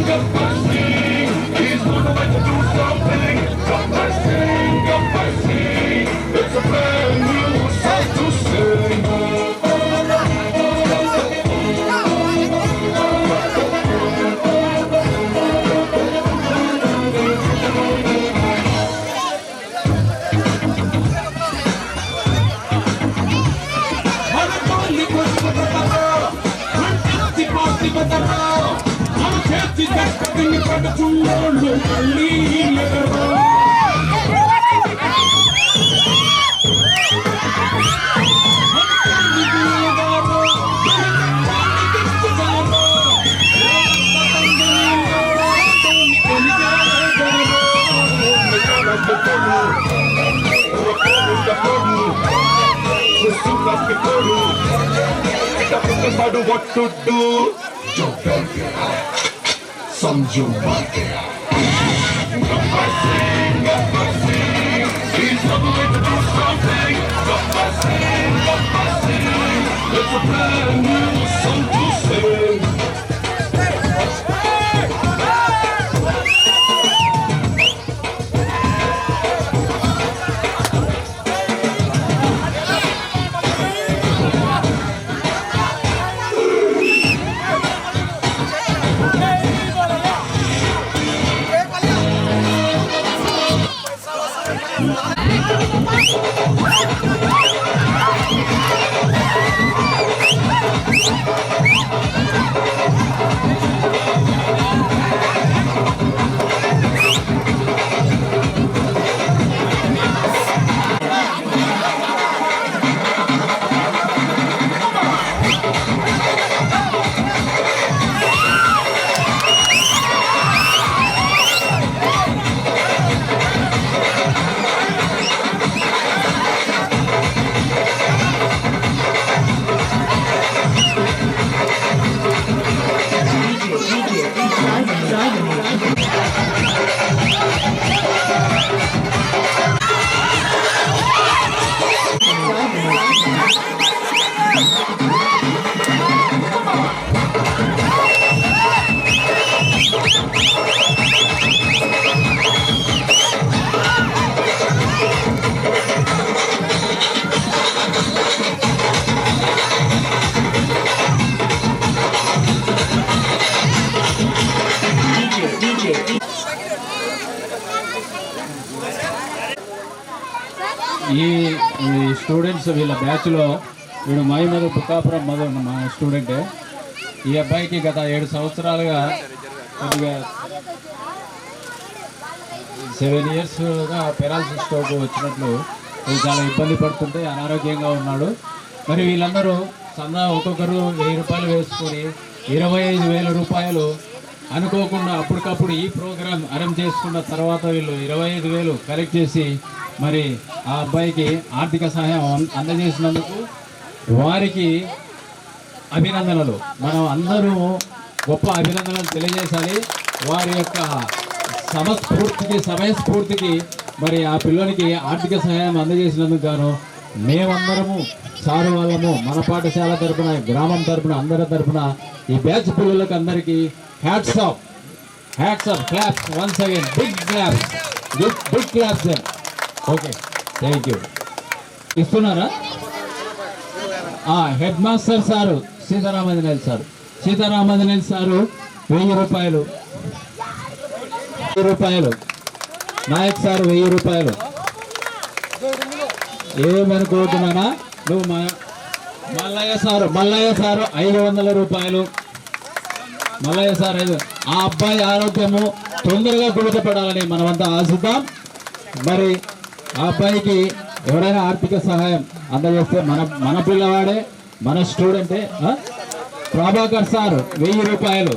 Gabbasing, he's on the way to do something. Gabbasing, it's a brand new song to sing. What to do? जो कर गया समझो बात गया Gabbasing, he's on the way to do something It's a brand new song to sing. ఈ students వీళ్ళ బ్యాచ్లో వీడు మధు బుక్కాపురం మధు మా స్టూడెంటే. ఈ అబ్బాయికి గత 7 సంవత్సరాలుగా కొద్దిగా 7 ఇయర్స్గా పెరాలసిస్ స్ట్రోక్ వచ్చినట్లు వీళ్ళు చాలా ఇబ్బంది పడుతుంటే అనారోగ్యంగా ఉన్నాడు. మరి వీళ్ళందరూ సందా ఒక్కొక్కరు 1000 రూపాయలు వేసుకొని 25,000 రూపాయలు అనుకోకుండా అప్పటికప్పుడు ఈ ప్రోగ్రాం అరేంజ్ చేసుకున్న తర్వాత వీళ్ళు 25,000 కలెక్ట్ చేసి మరి ఆ అబ్బాయికి ఆర్థిక సహాయం అందజేసినందుకు వారికి అభినందనలు. మనం అందరూ గొప్ప అభినందనలు తెలియజేయాలి. వారి యొక్క సమయస్ఫూర్తికి మరి ఆ పిల్లలకి ఆర్థిక సహాయం అందజేసినందుకు గాను మేమందరము సారు వాళ్ళము మన పాఠశాల తరపున గ్రామం తరపున అందరి తరపున ఈ బ్యాచ్ పిల్లలకు అందరికీ hats off claps once again big claps. Okay, thank you. ఇస్తున్నారా? Head master sir Seetharamanjaneyulu sir 1000 రూపాయలు. నాయక్ సార్ 1000 రూపాయలు. ఏమనుకోతున్నానా నువ్వు? మల్లయ్య సారు 500 రూపాయలు. మల్లయ్య సార్ ఆ అబ్బాయి ఆరోగ్యము తొందరగా కుదుటపడాలని మనమంతా ఆశిద్దాం. మరి ఆ అబ్బాయికి ఎవరైనా ఆర్థిక సహాయం అందజేస్తే మన పిల్లవాడే, మన స్టూడెంటే. ప్రభాకర్ సార్ 1000 రూపాయలు.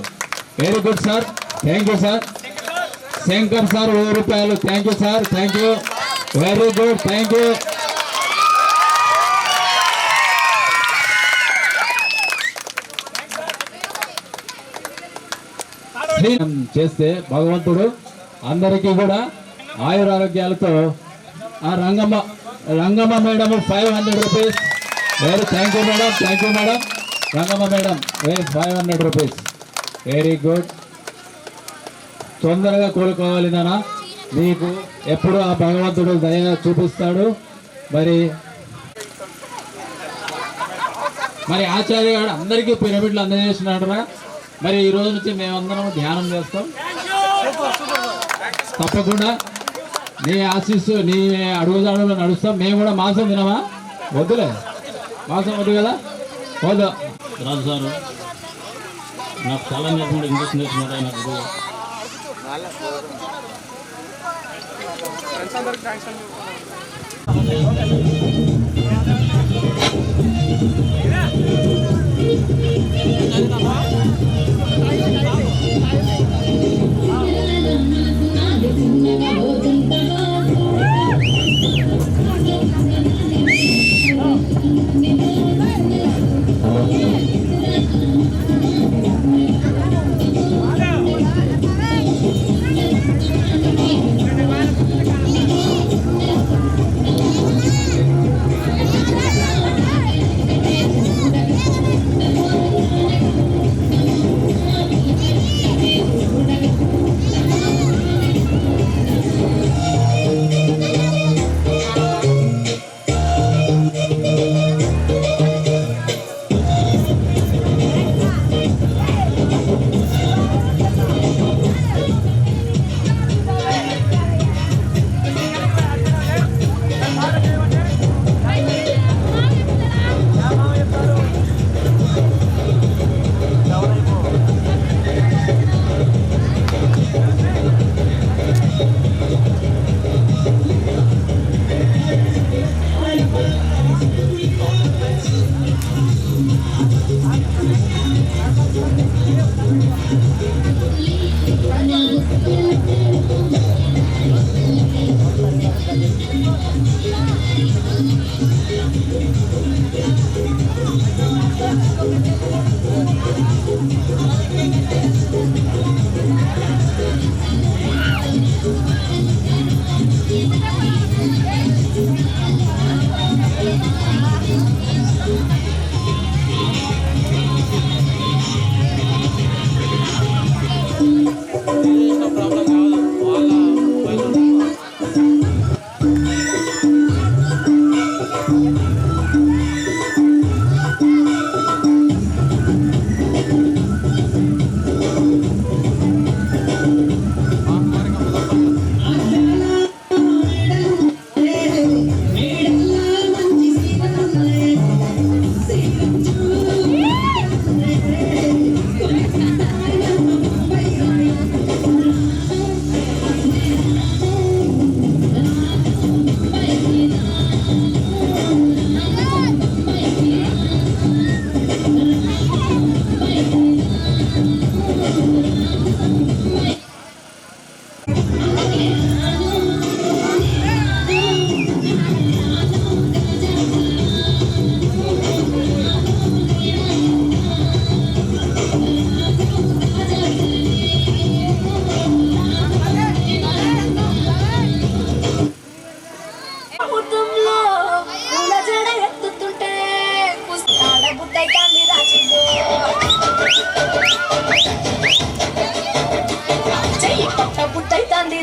Very good sir, thank you sir. Shankar sir 1000 రూపాయలు. Thank you sir, thank you, very good, thank you. చేస్తే భగవంతుడు అందరికీ కూడా ఆయురారోగ్యాలతో. ఆ Rangamma madam 500 rupees. Very thank you madam, Rangamma madam 500 rupees. Very good. తొందరగా కోలుకోవాలి నాన్న, మీకు ఎప్పుడు ఆ భగవంతుడు దయ చూపిస్తాడు. మరి ఆచార్య గారు అందరికీ పిరమిడ్లు అందజేసినాడురా. మరి ఈ రోజు నుంచి మేమందరం ధ్యానం చేస్తాం. తప్పకుండా నీ ఆశీస్సు, నీ అడుగుదాడులో నడుస్తాం. మేము కూడా మాంసం తినమా? వద్దులే, మాంసం వద్దు కదా, వద్దు. రాజు సారు నాకు చాలా నేర్చుకుంటే ఇంగ్లీష్ నేర్చుకున్నారా నాకు.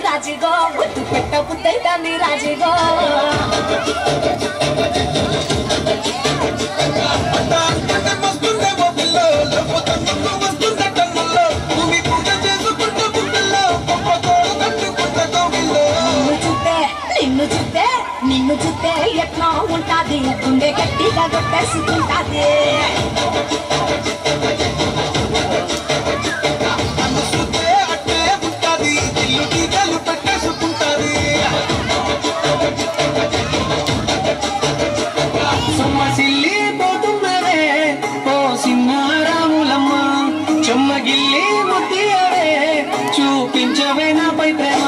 రాజుగో ముద్దు పెట్ట బుద్ధైతాంది రాజుగో నిన్ను చూస్తే ఎట్లా ఉంటాది గుండె గట్టిగా కొట్టేసుకుంటాది సొమ్మసిల్లి పోతున్నవే ఓ సింహారాములమ్మ చెమ్మగిల్లి ముద్దియవే చూపించవే నాపై ప్రేమ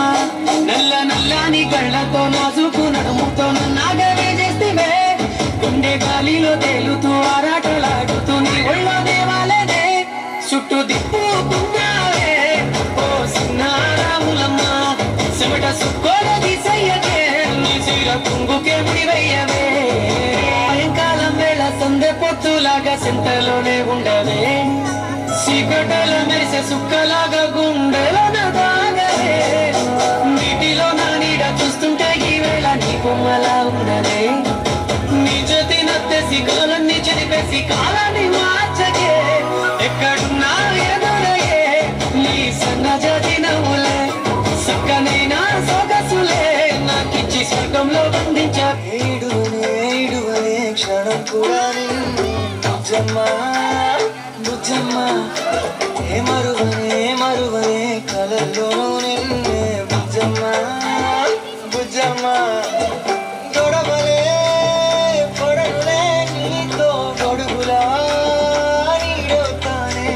నల్ల నల్లని కళ్ళతో నాజుకు నడుముతో నాగవే చేస్తేవే గుండె గాలిలో తేలుతూ ఆరాటలాడుతూ నీ ఒళ్ళో దేవాలనే చుట్టూ దిప్పుకున్నావే ఓ సింహారాములమ్మ చెమట సుక్కోల దిశయ్యకే నీ చీర కుంగుకే ముడివయ్యవే సాయంకాలం వేళ సందె పొత్తులాగా సింతలోనే ఉండవే చీకటల మెరిసే సుక్కలాగా గుండెలో దాగవే నీటిలో నా నీడ చూస్తుంటే ఈ వేళ నీ కొమ్మలా ఉండవే నీ జతి నత్తేసి కాలాన్ని చెరిపేసి కాలాన్ని మార్చకే ఎక్కడున్నా ఎదురయ్యే నీ సన్న జాతి నవ్వులే సక్కనైనా సొగసులే నాకిచ్చి స్వర్గంలో బంధించ ఏడువనే క్షణం కూడా బుజ్జమ్మా బుజ్జమ్మా ఏ మరువనే కలల్లోనూ నిన్నే బుజ్జమ్మా బుజ్జమ్మా గొడవలే పొడవులే నీతో గొడుగులా నీడవుతానే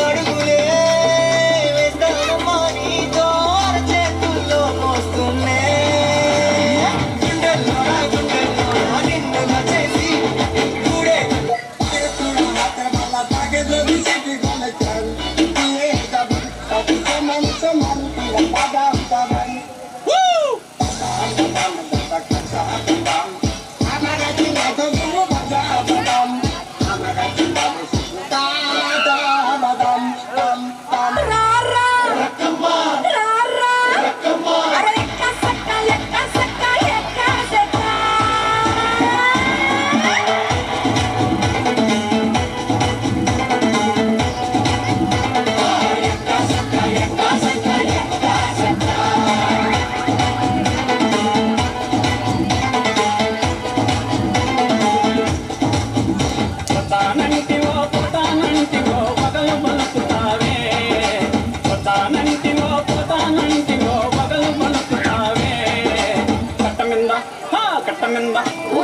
అడుగులే వేస్తానమ్మా నీతో అరచేతుల్లో మోస్తున్నే గుండెల్లో నిన్నుగా చేసి గుడే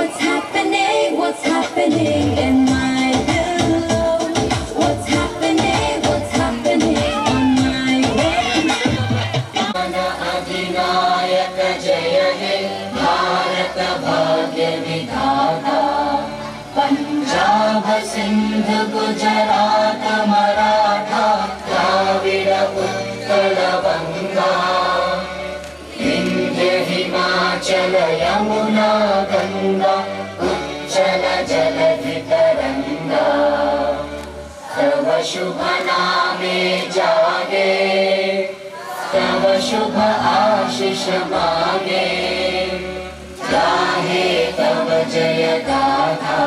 What's happening in my world? What's happening on my way? Mana adhinayaka jaya he Bharata bhagya vidhata Punjab Sindh Gujarat Maratha Dravid Utkal बंगा विंध्य हिमाचल यमुना गंगा उच्चल जलधि तरंगा तव शुभ नामे जागे तव शुभ आशीष मागे गाहे तव जय गाथा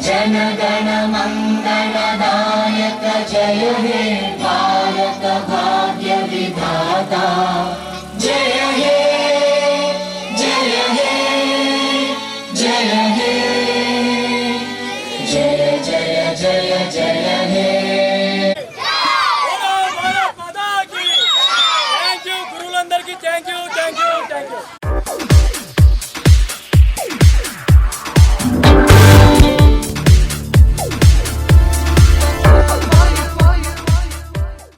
जन गण मंगल दायक जय हे भारत भाग्य विधाता जय हे जय हे जय हे जय जय जय जय